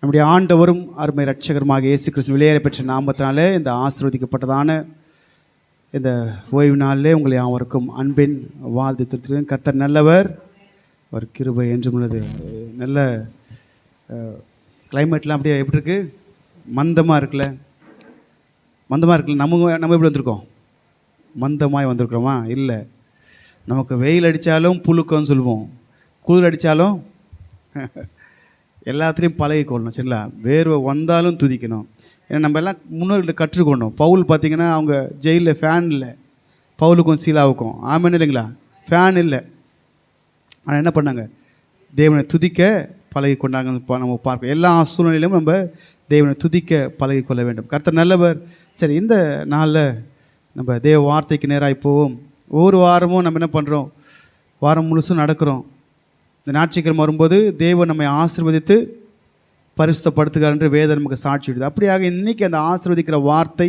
நம்முடைய ஆண்டவரும் அருமை இரட்சகருமாக இயேசு கிறிஸ்து வெளியேற பெற்ற நாமத்தினாலே இந்த ஆசீர்வதிக்கப்பட்டதான இந்த ஓய்வு நாளிலே உங்களை யாவருக்கும் அன்பின் வாழ்த்து. கர்த்தர் நல்லவர், அவர் கிருபை என்றும் உள்ளது. நல்ல கிளைமேட்லாம் அப்படியே எப்படி இருக்குது? மந்தமாக இருக்குல்ல, மந்தமாக இருக்குல்ல. நம்ம எப்படி வந்திருக்கோம்? மந்தமாய் வந்திருக்கிறோமா? இல்லை, நமக்கு வெயில் அடித்தாலும் புழுக்கம்னு சொல்லுவோம், குளிர் அடித்தாலும் எல்லாத்துலேயும் பழகிக்கொள்ளணும். சரிங்களா? வேர்வை வந்தாலும் துதிக்கணும். ஏன்னா நம்ம எல்லாம் முன்னோர்கிட்ட கற்றுக்கொண்டோம். பவுல் பார்த்திங்கன்னா அவங்க ஜெயிலில் ஃபேன் இல்லை, பவுலுக்கும் சீலாவுக்கும். ஆமாம் இல்லைங்களா? ஃபேன் இல்லை, ஆனால் என்ன பண்ணாங்க? தேவனை துதிக்க பழகி கொண்டாங்க. நம்ம பார்க்க எல்லா சூழ்நிலையிலும் நம்ம தேவனை துதிக்க பழகி கொள்ள வேண்டும். கர்த்தர் நல்லவர். சரி, இந்த நாளில் நம்ம தேவ வார்த்தைக்கு நேராக போவோம். ஒவ்வொரு வாரமும் நம்ம என்ன பண்ணுறோம்? வாரம் முழுசும் நடக்கிறோம். இந்த ஞாயிற்றுக்கிழமை வரும்போது தேவன் நம்மை ஆசீர்வதித்து பரிசுத்தப்படுத்துகிறார் என்று வேதம் நமக்கு சாட்சி விடுது. அப்படியாக இன்றைக்கி அந்த ஆசீர்வதிக்கிற வார்த்தை,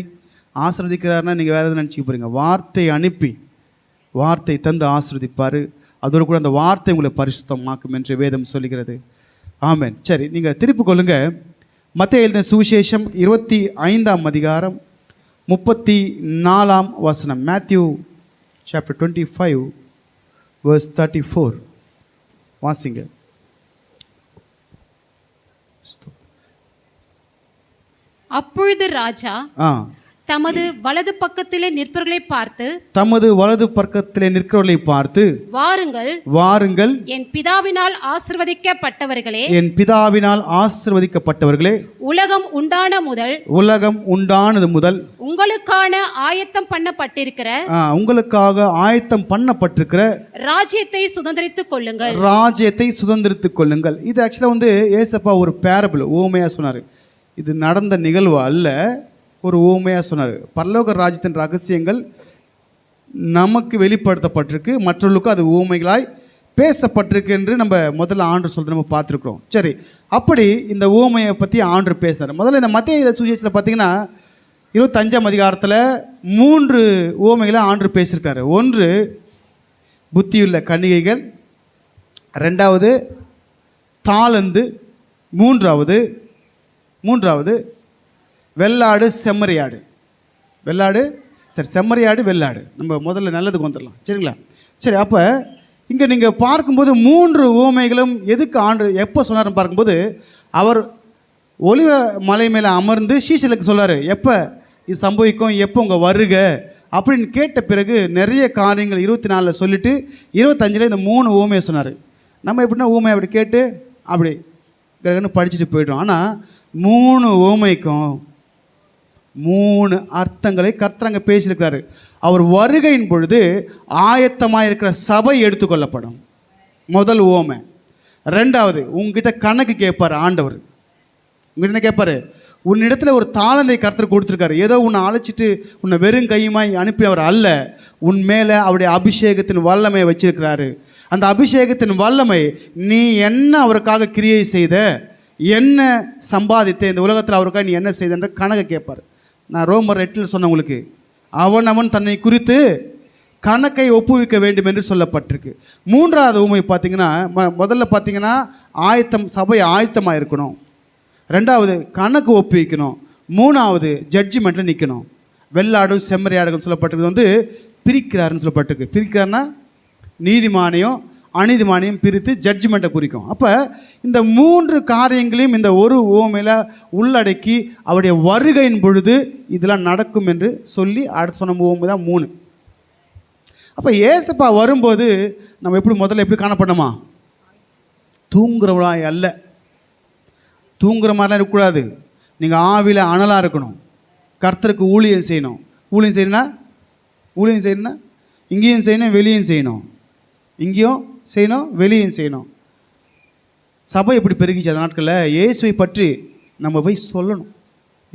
ஆசீர்வதிக்கிறாருன்னா நீங்கள் வேறு எதுவும் நினச்சிக்க போகிறீங்க. வார்த்தை அனுப்பி வார்த்தை தந்து ஆசீர்வதிப்பார். அதோடு கூட அந்த வார்த்தை உங்களை பரிசுத்தமாக்கும் என்று வேதம் சொல்லுகிறது. ஆமென். சரி, நீங்கள் திருப்பி கொள்ளுங்க. மத்தேயு எழுதின சுவிசேஷம் 25ஆம் அதிகாரம் 34ஆம் வசனம். மேத்யூ சாப்டர் 25 verse 34 வாசிங்க. அப்பொழுது ராஜா தமது வலது பக்கத்திலே நிற்பவர்களை பார்த்து, வாருங்கள், வாருங்கள், என் பிதாவினால் ஆசீர்வதிக்கப்பட்டவர்களே, உலகம் உண்டானது முதல் உங்களுக்காக ஆயத்தம் பண்ணப்பட்டிருக்கிற ராஜ்யத்தை சுதந்தரித்துக் கொள்ளுங்கள். இது ஆக்சுவலா ஏசப்பா ஒரு பேரபிள், ஊமையா சொன்னார். இது நடந்த நிகழ்வு அல்ல, ஒரு ஊமையாக சொன்னார். பரலோக ராஜ்யத்தின் ரகசியங்கள் நமக்கு வெளிப்படுத்தப்பட்டிருக்கு, மற்றவர்களுக்கும் அது ஊமைகளாய் பேசப்பட்டிருக்கு என்று நம்ம முதல்ல ஆண்டு சொல்லிட்டு நம்ம பார்த்துருக்குறோம். சரி, அப்படி இந்த ஊமையை பற்றி ஆண்டு பேசுகிறார். முதல்ல இந்த மத்தேயு சுவிசேஷத்தில் பார்த்தீங்கன்னா 25ஆம் அதிகாரத்தில் 3 ஊமைகளை ஆண்டு பேசியிருக்காரு. ஒன்று புத்தியுள்ள கன்னிகைகள், 2வது தாளந்து, மூன்றாவது வெள்ளாடு செம்மறியாடு. செம்மறியாடு வெள்ளாடு. நம்ம முதல்ல நல்லதுக்கு வந்துடலாம், சரிங்களா? சரி, அப்போ இங்கே நீங்கள் பார்க்கும்போது 3 ஊமைகளும் எதுக்கு எப்போ சொன்னார்னு பார்க்கும்போது, அவர் ஒலிவ மலை மேலே அமர்ந்து சீஷலுக்கு சொல்கிறார், எப்போ இது சம்பவிக்கும், எப்போ உங்கள் வருக அப்படின்னு கேட்ட பிறகு நிறைய காரியங்கள் 24 சொல்லிவிட்டு 25 இந்த 3 ஊமையை சொன்னார். நம்ம எப்படின்னா ஊமையை அப்படி கேட்டு அப்படி படிச்சுட்டு போய்ட்டோம். ஆனால் 3 ஊமைக்கும் 3 அர்த்தங்களை கர்த்தரங்க பேசியிருக்கிறாரு. அவர் வருகையின் பொழுது ஆயத்தமாக இருக்கிற சபை எடுத்துக்கொள்ளப்படும், முதல் ஓமை. 2வது, உங்ககிட்ட கணக்கு கேட்பார் ஆண்டவர். உங்ககிட்ட என்ன கேட்பார்? உன்னிடத்துல ஒரு தாளந்தை கர்த்தர் கொடுத்துருக்காரு. ஏதோ உன்னை அழைச்சிட்டு உன்னை வெறும் கையுமாய் அனுப்பினவர் அல்ல. உன் மேலே அவருடைய அபிஷேகத்தின் வல்லமை வச்சிருக்கிறாரு. அந்த அபிஷேகத்தின் வல்லமை, நீ என்ன அவருக்காக கிரியை செய்த, என்ன சம்பாதித்த, இந்த உலகத்தில் அவருக்காக நீ என்ன செய்தன்ற கணக்கு கேட்பார். நான் ரோமர் 8 சொன்ன உங்களுக்கு, அவன் தன்னை குறித்து கணக்கை ஒப்புவிக்க வேண்டும் என்று சொல்லப்பட்டிருக்கு. 3வது ஊமை பார்த்தீங்கன்னா, முதல்ல பார்த்தீங்கன்னா சபை ஆயத்தமாக இருக்கணும். 2வது கணக்கு ஒப்புவிக்கணும். 3வது ஜட்ஜ்மெண்ட்டில் நிற்கணும். வெள்ளாடும் செம்மறியாடுகள் சொல்லப்பட்டிருக்கு, பிரிக்கிறாருன்னு சொல்லப்பட்டிருக்கு. பிரிக்கிறாருன்னா நீதிமானையும் அநீதிமானையும் பிரித்து ஜட்ஜ்மெண்ட்டை குறிக்கும். அப்போ இந்த 3 காரியங்களையும் இந்த ஒரு ஓமையில் உள்ளடக்கி அவருடைய வருகையின் பொழுது இதெல்லாம் நடக்கும் என்று சொல்லி அடுத்து சொன்ன ஓமை தான் 3. அப்போ ஏசப்பா வரும்போது நம்ம முதல்ல எப்படி காணப்படணுமா? தூங்குறவளாய் அல்ல, தூங்குற மாதிரிலாம் இருக்கக்கூடாது. நீங்கள் ஆவியில் அனலாக இருக்கணும். கர்த்தருக்கு ஊழியம் செய்யணும். ஊழியம் செய்யணும்னா இங்கேயும் செய்யணும், வெளியும் செய்யணும். இங்கேயும் செய்யணும், வெளியும் செய்யணும். சபை எப்படி பெருகிச்சு அந்த நாட்களில்? இயேசுவை பற்றி நம்ம போய் சொல்லணும்.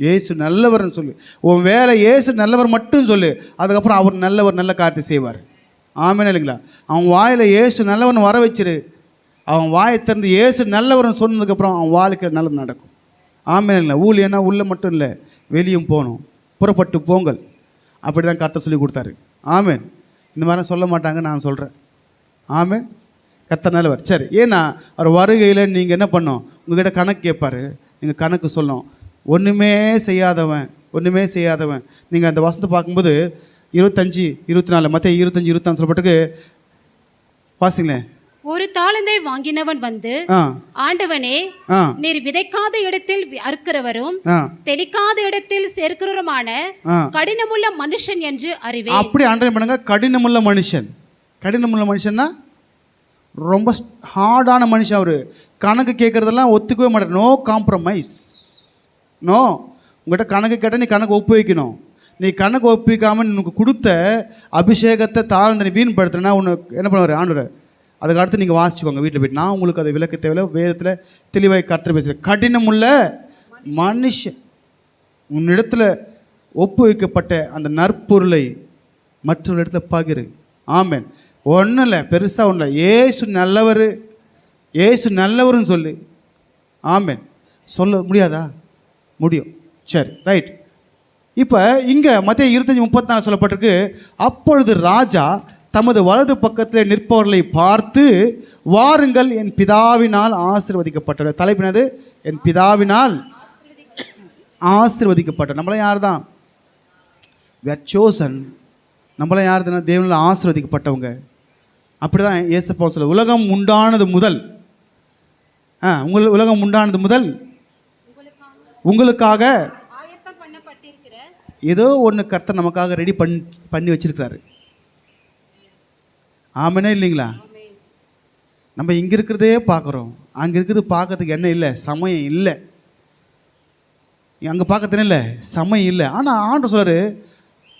இயேசு நல்லவர்னு சொல்லு, உன் வேலை இயேசு நல்லவர் மட்டும் சொல்லு. அதுக்கப்புறம் அவர் நல்லவர், நல்ல காரியத்தை செய்வார். ஆமென் இல்லைங்களா? அவன் வாயில் இயேசு நல்லவர்னு வர வச்சிரு. அவன் வாயை திறந்து இயேசு நல்லவர்னு சொன்னதுக்கப்புறம் அவன் வாழ்க்கையில் நல்லது நடக்கும். ஆமென் இல்லைங்களா? ஊழியன்னா உள்ள மட்டும் இல்லை, வெளியும் போகணும். புறப்பட்டு போங்கள், அப்படி தான் கர்த்தர் சொல்லி கொடுத்தாரு. ஆமென். இந்த மாதிரிலாம் சொல்ல மாட்டாங்க, நான் சொல்கிறேன். ஆமென். கர்த்தர் நல்லவர். சரி, ஏன்னா அவர் வருகையில் நீங்கள் என்ன பண்ணோம்? உங்கள்கிட்ட கணக்கு கேட்பார். நீங்கள் கணக்கு சொல்லணும். ஒன்றுமே செய்யாதவன் நீங்கள் அந்த வசனத்தை பார்க்கும்போது 25, 24 மத்தேயு 25, 24 சொல்லப்பட்டிருக்கு. வாசிங்களேன். ஒரு தாளந்தை வாங்கினவன் வந்து, ஆண்டவனே, நீர் விதைக்காத இடத்தில் அறுக்கிறவரும் தெளிக்காத இடத்தில் சேர்க்கிறவருமான கடினமுள்ள மனுஷன் என்று அறிவே. அப்படி ஆண்டவன் பண்ணுங்க. கடினமுள்ள மனுஷன்னா ரொம்ப ஹார்டான மனுஷன். அவர் கணக்கு கேட்குறதெல்லாம் ஒத்துக்கவே மாட்டார். No compromise. நோ, உங்கள்கிட்ட கணக்கு கேட்டால் நீ கணக்கு ஒப்பு வைக்கணும். நீ கணக்கு ஒப்பிக்காமல் உனக்கு கொடுத்த அபிஷேகத்தை தாழ்ந்த நீ வீண்படுத்துனா உனக்கு என்ன பண்ணுவார் ஆண்டவர்? அதுக்கு அடுத்து நீங்கள் வாசிச்சுக்கோங்க வீட்டில் போய்ட்டு. நான் உங்களுக்கு அதை விளக்க தேவையில்லை. வேதத்தில் தெளிவாக கர்த்தர் பேசுகிறேன். கடினமுள்ள மனுஷன் உன்னிடத்தில் ஒப்பு வைக்கப்பட்ட அந்த நற்பொருளை மற்றொரு இடத்துல பகிரு. ஆமென். ஒன்றும் இல்லை, பெருசாக ஒன்றும் இல்லை. ஏசு நல்லவருன்னு சொல்லு. ஆமென். சொல்ல முடியாதா? முடியும். சரி, ரைட். இப்போ இங்கே மத்தேயு 25:34 சொல்லப்பட்டிருக்கு. அப்பொழுது ராஜா தமது வலது பக்கத்தில் நிற்பவர்களை பார்த்து, வாருங்கள், என் பிதாவினால் ஆசீர்வதிக்கப்பட்டவர். தலைப்பினது என் பிதாவினால் ஆசீர்வதிக்கப்பட்டவர். நம்மளாம் யார் தான்? we are chosen. நம்மளாம் யார் தானே? தேவனால் ஆசீர்வதிக்கப்பட்டவங்க. அப்படி தான் இயேசுப்பா சொல்ல, உலகம் உண்டானது முதல் உலகம் உண்டானது முதல் உங்களுக்காக ஏதோ ஒன்று கர்த்தர் நமக்காக ரெடி பண்ணி வச்சிருக்கிறாரு. ஆமேனா இல்லைங்களா? நம்ம இங்கே இருக்கிறதே பார்க்குறோம், அங்கே இருக்கிறது பார்க்கறதுக்கு என்ன இல்லை, சமயம் இல்லை. அங்கே பார்க்கறதுன்னு இல்லை, சமயம் இல்லை. ஆனால் ஆண்டவர் சொல்றாரு,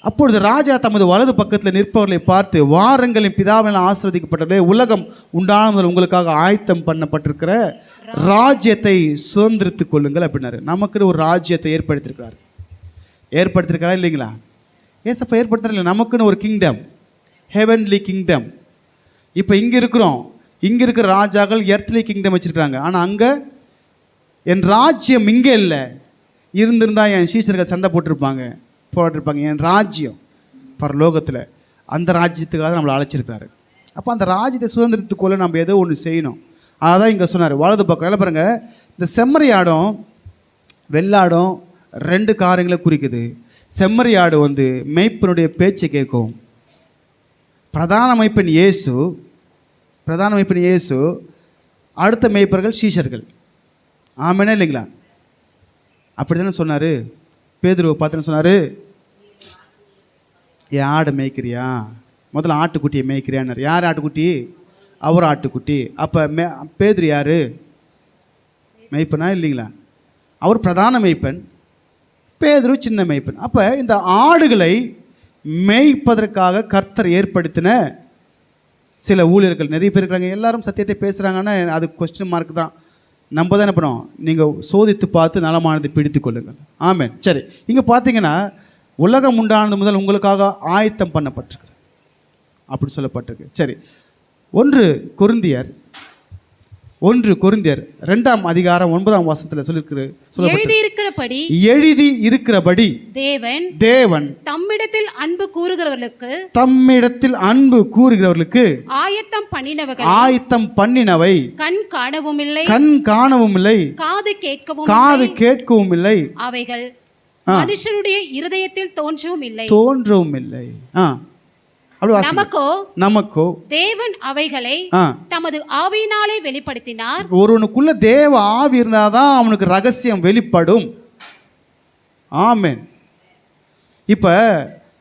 அப்பொழுது ராஜா தமது வலது பக்கத்தில் நிற்பவர்களை பார்த்து, வாருங்களின் பிதாவினால் ஆசீர்வதிக்கப்பட்டவர்களே, உலகம் உண்டான முதல் உங்களுக்காக ஆயத்தம் பண்ணப்பட்டிருக்கிற ராஜ்யத்தை சுதந்திரித்துக் கொள்ளுங்கள் அப்படின்னாரு. நமக்குன்னு ஒரு ராஜ்யத்தை ஏற்படுத்தியிருக்கிறா இல்லைங்களா? ஏசப்பா ஏற்படுத்துறா இல்லை, நமக்குன்னு ஒரு கிங்டம், ஹெவன்லி கிங்டம். இப்போ இங்கே இருக்கிற ராஜாக்கள் எர்த்லி கிங்டம் வச்சுருக்காங்க. ஆனால் அங்கே என் ராஜ்யம் இங்கே இல்லை. இருந்திருந்தால் என் சீசர்கள் சண்டை போட்டிருப்பாங்க. என் ராஜ்யம் பரலோகத்தில், அந்த ராஜ்யத்துக்காக நம்மளை அழைச்சிருக்காரு. அப்போ அந்த ராஜ்யத்தை சுதந்திரத்துக்குள்ளே நம்ம ஏதோ ஒன்று செய்யணும். அதான் இங்கே சொன்னார். வலது பக்கம் எல்லாம் பாருங்கள், இந்த செம்மறியாடும் வெள்ளாடும் 2 காரியங்களை குறிக்குது. செம்மறியாடு மேய்ப்பனுடைய பேச்சை கேட்கும். பிரதான மேய்ப்பன் இயேசு, அடுத்த மேய்ப்பர்கள் சீஷர்கள். ஆமேனா இல்லைங்களா? அப்படி தானே சொன்னார். பேதுருவை பார்த்துன்னு சொன்னார், என் ஆடை மேய்க்கிறியா? முதல்ல ஆட்டுக்குட்டியை மேய்க்கிறியான்னார். யார் ஆட்டுக்குட்டி? அவர் ஆட்டுக்குட்டி. அப்போ பேதுரு யார்? மேய்ப்பனா இல்லைங்களா? அவர் பிரதான மேய்ப்பன், பேதுரு சின்ன மேய்ப்பன். அப்போ இந்த ஆடுகளை மேய்ப்பதற்காக கர்த்தர் ஏற்படுத்தின சில ஊழியர்கள் நிறைய பேர் இருக்கிறாங்க. எல்லாரும் சத்தியத்தை பேசுகிறாங்கன்னா அது கொஸ்டின் மார்க் தான். நம்ம தான் என்ன பண்ணோம்? நீங்கள் சோதித்து பார்த்து நலமானதை பிடித்து கொள்ளுங்கள். ஆமென். சரி, இங்கே பார்த்தீங்கன்னா உலகம் உண்டானது முதல் உங்களுக்காக ஆயத்தம் பண்ணப்பட்டிருக்கு அப்படி சொல்லப்பட்டிருக்கு. சரி, 1 கொரிந்தியர் 2ஆம் அதிகாரம் 9ஆம் வசனத்தில் எழுதி இருக்கிறபடி தேவன் தம்மிடத்தில் அன்பு கூறுகிறவர்களுக்கு ஆயத்தம் பண்ணினவை கண் காணவும் இல்லை, காது கேட்கவும் இல்லை, அவைகள் மனுஷனுடைய இருதயத்தில் தோன்றவும் இல்லை. நமக்கோ தேவன் அவைகளை தமது ஆவியினாலே வெளிப்படுத்தினார். ஒருவனுக்குள்ள தேவ ஆவி இருந்தாதான் அவனுக்கு ரகசியம் வெளிப்படும். ஆமென். இப்ப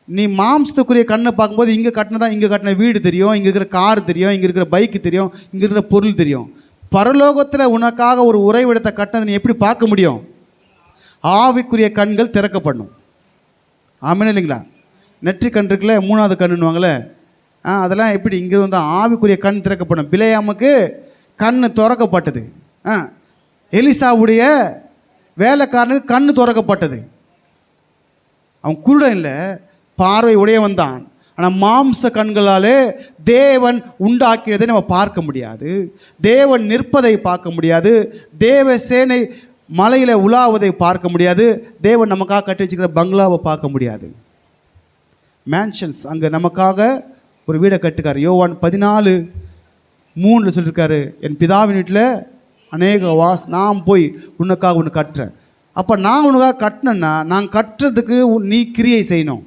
நீ மாம்சத்துக்குரிய கண்ணை பார்க்கும்போது இங்கே கட்டின வீடு தெரியும், இங்கே இருக்கிற கார் தெரியும், இங்கே இருக்கிற பைக்கு தெரியும், இங்கே இருக்கிற பொருள் தெரியும். பரலோகத்தில் உனக்காக ஒரு உறைவிடத்தை கட்டினதை நீ எப்படி பார்க்க முடியும்? ஆவிக்குரிய கண்கள் திறக்கப்படணும். ஆமென் இல்லைங்களா? நெற்றி கண் இருக்குல்ல, 3வது கண்ணுன்னுவாங்களே, அதெல்லாம் எப்படி இங்கே வந்தால் ஆவிக்குரிய கண் திறக்கப்படும். பிலேயாமுக்கு கண் திறக்கப்பட்டது. எலிசாவுடைய வேலைக்காரனுக்கு கண் திறக்கப்பட்டது. அவன் குருடன் இல்லை, பார்வை உடையவன் தான். ஆனால் மாம்ச கண்களாலே தேவன் உண்டாக்கியதை நம்ம பார்க்க முடியாது. தேவன் நிற்பதை பார்க்க முடியாது. தேவ சேனை மலையில் உலாவதை பார்க்க முடியாது. தேவன் நமக்காக கட்டி வச்சுக்கிற பங்களாவை பார்க்க முடியாது. மேன்ஷன்ஸ், அங்கே நமக்காக ஒரு வீடை கட்டுக்கார். யோவான் 14:3 சொல்லியிருக்காரு, என் பிதாவின் வீட்டில் நான் போய் உனக்காக ஒன்று கட்டுறேன். அப்போ நான் உனக்காக கட்டினேன்னா நான் கட்டுறதுக்கு நீ கிரியை செய்யணும்.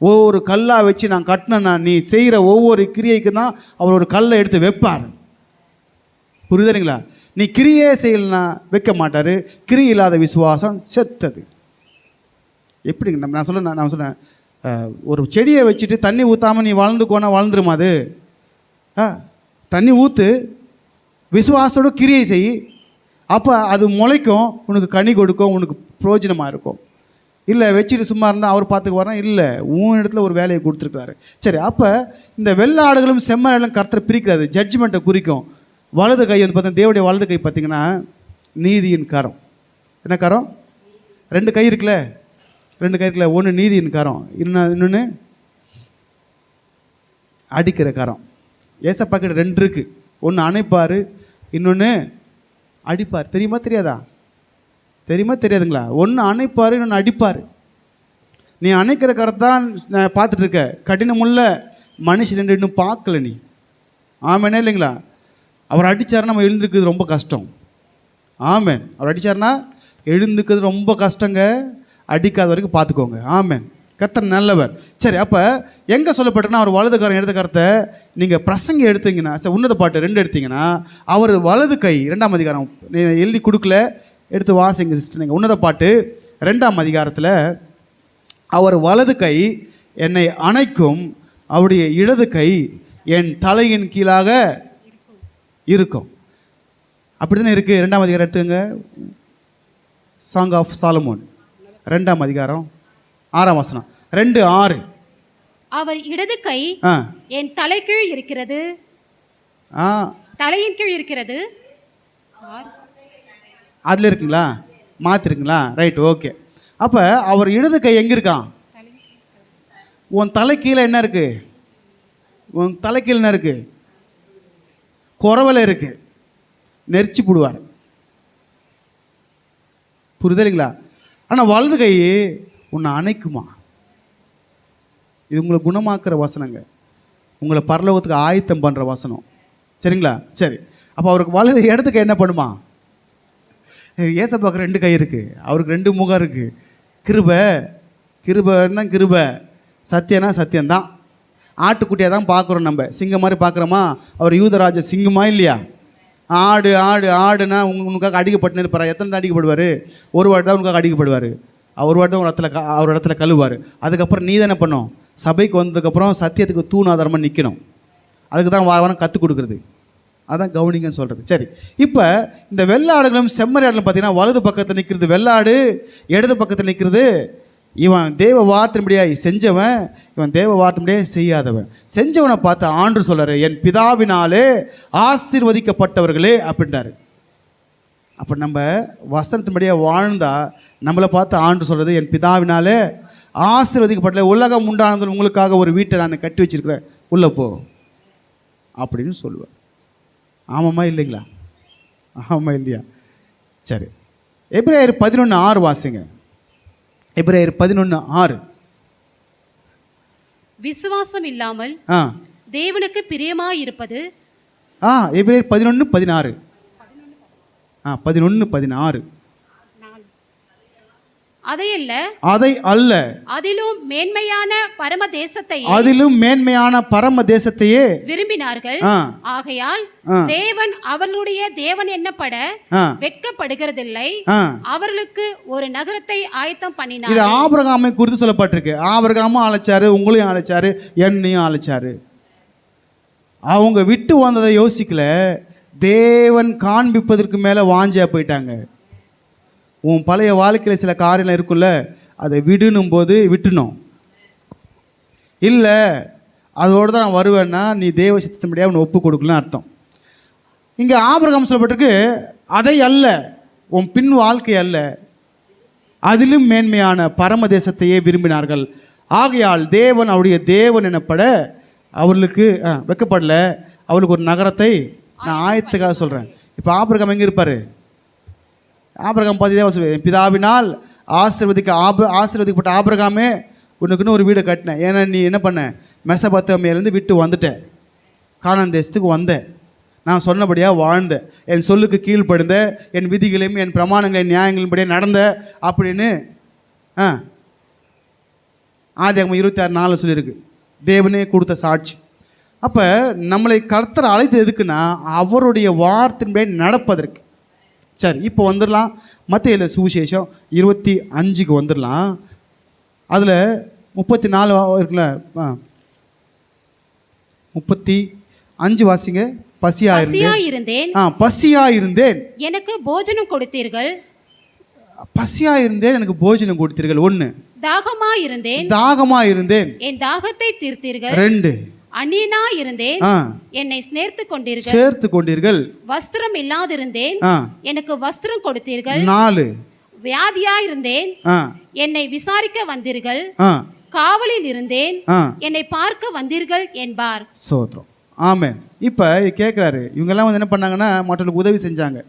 ஒவ்வொரு கல்லாக வச்சு நான் கட்டினேன்னா நீ செய்கிற ஒவ்வொரு கிரியைக்கு தான் அவர் ஒரு கல்லை எடுத்து வைப்பார். புரியுதுங்களா? நீ கிரியே செய்யலைன்னா வைக்க மாட்டார். கிரியை இல்லாத விசுவாசம் செத்தது. எப்படிங்க நான் சொன்னேன் ஒரு செடியை வச்சுட்டு தண்ணி ஊற்றாமல் நீ வளர்ந்துக்கோனா வளர்ந்துருமா? அது தண்ணி ஊற்று, விசுவாசத்தோடு கிரியை செய். அப்போ அது முளைக்கும், உனக்கு கனி கொடுக்கும், உனக்கு பிரயோஜனமாக இருக்கும். இல்லை வச்சுட்டு சும்மா இருந்தால் அவர் பார்த்துக்கு வரேன், இல்லை உன் இடத்துல ஒரு வேலையை கொடுத்துருக்காரு. சரி, அப்போ இந்த வெள்ளாடுகளும் செம்மறியாடும் கர்த்தர் பிரிக்கிறாரு, ஜட்ஜ்மெண்ட்டை குறிக்கும். வலது கை வந்து பார்த்தீங்கன்னா தேவனுடைய வலது கை பார்த்திங்கன்னா நீதியின் கரம். என்ன கரம்? 2 கை இருக்குல்ல, 2 கை இருக்குல்ல. ஒன்று நீதியின் கரம், இன்னொன்று அடிக்கிற கரம். ஏசப்பா கிட்ட 2 இருக்குது. ஒன்று அணைப்பார், இன்னொன்று அடிப்பார். தெரியுமா தெரியாதா? தெரியாதுங்களா? ஒன்று அணைப்பார், இன்னொன்று அடிப்பார். நீ அணைக்கிற கரத்தான் நான் பார்த்துட்ருக்க. கடினமுள்ள மனுஷன் இன்னும் பார்க்கல நீ. ஆமேனே இல்லைங்களா? அவர் அடித்தாருன்னா நம்ம எழுந்திருக்கிறது ரொம்ப கஷ்டம். ஆமேன். அவர் அடித்தார்னா எழுந்துக்கிறது ரொம்ப கஷ்டங்க. அடிக்காத வரைக்கும் பார்த்துக்கோங்க. ஆமேன். கர்த்தர் நல்லவர். சரி, அப்போ எங்கே சொல்லப்பட்டிருக்குன்னா அவர் வலது கரம் இடது கரத்தை நீங்கள் பிரசங்கி எடுத்தீங்கன்னா, சரி உன்னத பாட்டு 2 எடுத்தீங்கன்னா அவர் வலது கை 2ஆம் அதிகாரம் எழுதி கொடுக்கல, எடுத்து வாசிங்க சிஸ்டர். நீங்கள் உன்னத பாட்டு 2ஆம் அதிகாரத்தில் அவர் வலது கை என்னை அணைக்கும், அவருடைய இடது கை என் தலையின் கீழாக இருக்கும். அப்படி தானே இருக்குது. 2ஆம் அதிகாரம் எடுத்துங்க. சாங் ஆஃப் சாலமோன் 2ஆம் அதிகாரம் 6ஆம் வசனம் 2:6. அவர் இடது கை என் தலைக்கீழ் இருக்கிறது, தலையின் கீழ் இருக்கிறது. அதில் இருக்குங்களா? மாற்றிருக்குங்களா? Right, okay. அப்போ அவர் இடது கை எங்கே இருக்கான்? உன் தலை கீழே என்ன இருக்குது? உன் தலை கீழே என்ன இருக்குது? குறவலை இருக்குது. நெரிச்சு போடுவார். புரிதலைங்களா? ஆனால் வலது கை உன்னை அணைக்குமா? இது உங்களை குணமாக்குற வசனங்க, உங்களை பரலோகத்துக்கு ஆயத்தம் பண்ணுற வசனம். சரிங்களா? சரி, அப்போ அவருக்கு வலது இடத்துக்கு என்ன பண்ணுமா? ஏசப்பாக்கு 2 கை இருக்குது, அவருக்கு 2 முகம் இருக்குது. கிருபைன்னா கிருபை, சத்தியம்னா சத்தியம்தான். ஆட்டுக்குட்டியாக தான் பார்க்குறோம் நம்ம, சிங்கம் மாதிரி பார்க்குறோமா? அவர் யூதராஜ சிங்கமா இல்லையா? ஆடுனா உனக்காக அடிக்கப்பட்டு இருப்பார். எத்தனை தான் அடிக்கப்படுவார்? ஒரு வாட்டி தான் உனக்காக அடிக்கப்படுவார். ஒரு வாட்டி தான் அவர் இடத்துல கழுவார். அதுக்கப்புறம் நீ தானே பண்ணும்? சபைக்கு வந்ததுக்கப்புறம் சத்தியத்துக்கு தூணாதாரமாக நிற்கணும். அதுக்கு தான் வாரம் கற்றுக் கொடுக்குறது. அதான் கவுனிங்கன்னு சொல்கிறது. சரி, இப்போ இந்த வெள்ளாடுகளும் செம்மறியாடுகளும் பார்த்தீங்கன்னா வலது பக்கத்தில் நிற்கிறது வெள்ளாடு, இடது பக்கத்தில் நிற்கிறது இவன் தேவ வார்த்தையின்படியாய் செஞ்சவன், இவன் தேவ வார்த்தையின்படியே செய்யாதவன். செஞ்சவனை பார்த்து ஆண்டு சொல்கிறார், என் பிதாவினாலே ஆசீர்வதிக்கப்பட்டவர்களே அப்படின்றாரு. அப்போ நம்ம வசனத்தின்படியே வாழ்ந்தால் நம்மளை பார்த்து ஆண்டு சொல்கிறது, என் பிதாவினாலே ஆசீர்வதிக்கப்பட்ட, உலகம் உண்டானது உங்களுக்காக ஒரு வீட்டை நான் கட்டி வச்சிருக்கிறேன், உள்ளே போ அப்படின்னு சொல்லுவார். ஆமாம்மா இல்லைங்களா? ஆமாம் இல்லையா? சரி, எபிரேயர் 11:6 வாசிங்க. எபிரேயர் 11:6. விசுவாசம் இல்லாமல் தேவனுக்கு பிரியமாயிருப்பது. எபிரேயர் 11:16. 11:16. அதை அல்ல அதிலும் மேன்மையான பரம தேசத்தையே விரும்பினார்கள். ஆகையால் தேவன் அவர்களுடைய தேவன் என்னப்பட வெட்கப்படுகிறதில்லை, அவர்களுக்கு ஒரு நகரத்தை ஆயத்தம் பண்ணினார். இது ஆபிரகாமை குறித்து சொல்லப்பட்டிருக்கு. ஆபிரகாமும் அழைச்சாரு, உங்களையும் அழைச்சாரு, என்னையும் அழைச்சாரு. அவங்க விட்டு வந்ததை யோசிக்கல, தேவன் காண்பிப்பதற்கு மேலே வாஞ்சியா போயிட்டாங்க. உன் பழைய வாழ்க்கையில் சில காரியங்கள் இருக்குல்ல, அதை விடணும் போது விட்டுணும். இல்லை அதோடு தான் நான் வருவேன்னா நீ தேவ சித்தத்தின்படியாக அவனை ஒப்பு கொடுக்கலன்னு அர்த்தம். இங்கே ஆபிரகாம் சொல்லப்பட்டிருக்கு, அதை அல்ல, உன் பின் வாழ்க்கை அல்ல, அதிலும் மேன்மையான பரம தேசத்தையே விரும்பினார்கள். ஆகையால் தேவன் அவருடைய தேவன் எனப்பட அவர்களுக்கு வெக்கப்படல, அவளுக்கு ஒரு நகரத்தை நான் ஆயத்துக்காக சொல்கிறேன். இப்போ ஆபிரகாம் எங்கே இருப்பார்? ஆபிரகாம் பார்த்து பிதாவினால் ஆசீர்வதிக்கப்பட்ட ஆபிரகாமே, உனக்குன்னு ஒரு வீடை கட்டினேன். ஏன்னா நீ என்ன பண்ண? மெசபத்தோமியிலேருந்து விட்டு வந்துட்டேன், கானான் தேசத்துக்கு வந்த. நான் சொன்னபடியாக வாழ்ந்த, என் சொல்லுக்கு கீழ்ப்படுந்த, என் விதிகளையும் என் பிரமாணங்களையும் நியாயங்களின்படியே நடந்த அப்படின்னு ஆதியாகமம் 26:4 சொல்லியிருக்கு. தேவனே கொடுத்த சாட்சி. அப்போ நம்மளை கர்த்தர் அழைத்து எதுக்குன்னா அவருடைய வார்த்தையின்படி நடப்பதற்கு. சரி, இப்போ வந்துடலாம் மத்தேயு சுவிசேஷம் 25க்கு வந்துடலாம். அதில் 34 இருக்குல்ல, 35 வாசிங்க. பசியாயிருந்தேன் எனக்கு போஜனம் கொடுத்தீர்கள். பசியாயிருந்தேன் எனக்கு போஜனம் கொடுத்தீர்கள். 1. தாகமாயிருந்தேன் என் தாகத்தை தீர்த்தீர்கள். 2. அந்நியனாயிருந்தேன் என்னை சேர்த்து கொண்டீர்கள். வஸ்திரம் இல்லாதிருந்தேன் எனக்கு வஸ்திரம் கொடுத்தீர்கள். 4. வியாதியாயிருந்தேன் என்னை விசாரிக்க வந்தீர்கள். காவலில் இருந்தேன் என்னை பார்க்க வந்தீர்கள் என்பார். சோத்ரம். ஆமென். இப்போ கேட்குறாரு, இவங்கெல்லாம் வந்து என்ன பண்ணாங்கன்னா மற்றவர்களுக்கு உதவி செஞ்சாங்க.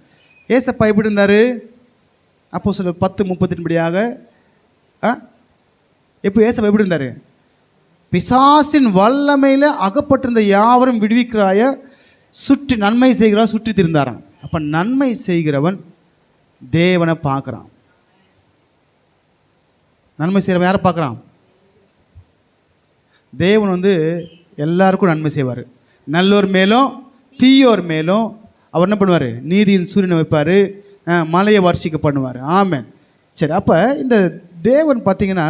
ஏசப்பா எப்படி இருந்தார்? அப்போஸ்தலர் 10:30 எப்படி ஏசப்பா எப்படி இருந்தார்? பிசாசின் வல்லமையில் அகப்பட்டிருந்த யாவரும் விடுவிக்கிறாய, சுற்றி நன்மை செய்கிறா சுற்றி திருந்தாராம். அப்போ நன்மை செய்கிறவன் தேவனை பார்க்குறான். நன்மை செய்கிறவன் யாரை பார்க்குறான்? தேவன் வந்து எல்லாருக்கும் நன்மை செய்வார். நல்லோர் மேலும் தீயோர் மேலும் அவர் என்ன பண்ணுவார்? நீதியின் சூரியனை வைப்பார், மலையை வர்ஷிக்க பண்ணுவார். ஆமென். சரி, அப்போ இந்த தேவன் பார்த்தீங்கன்னா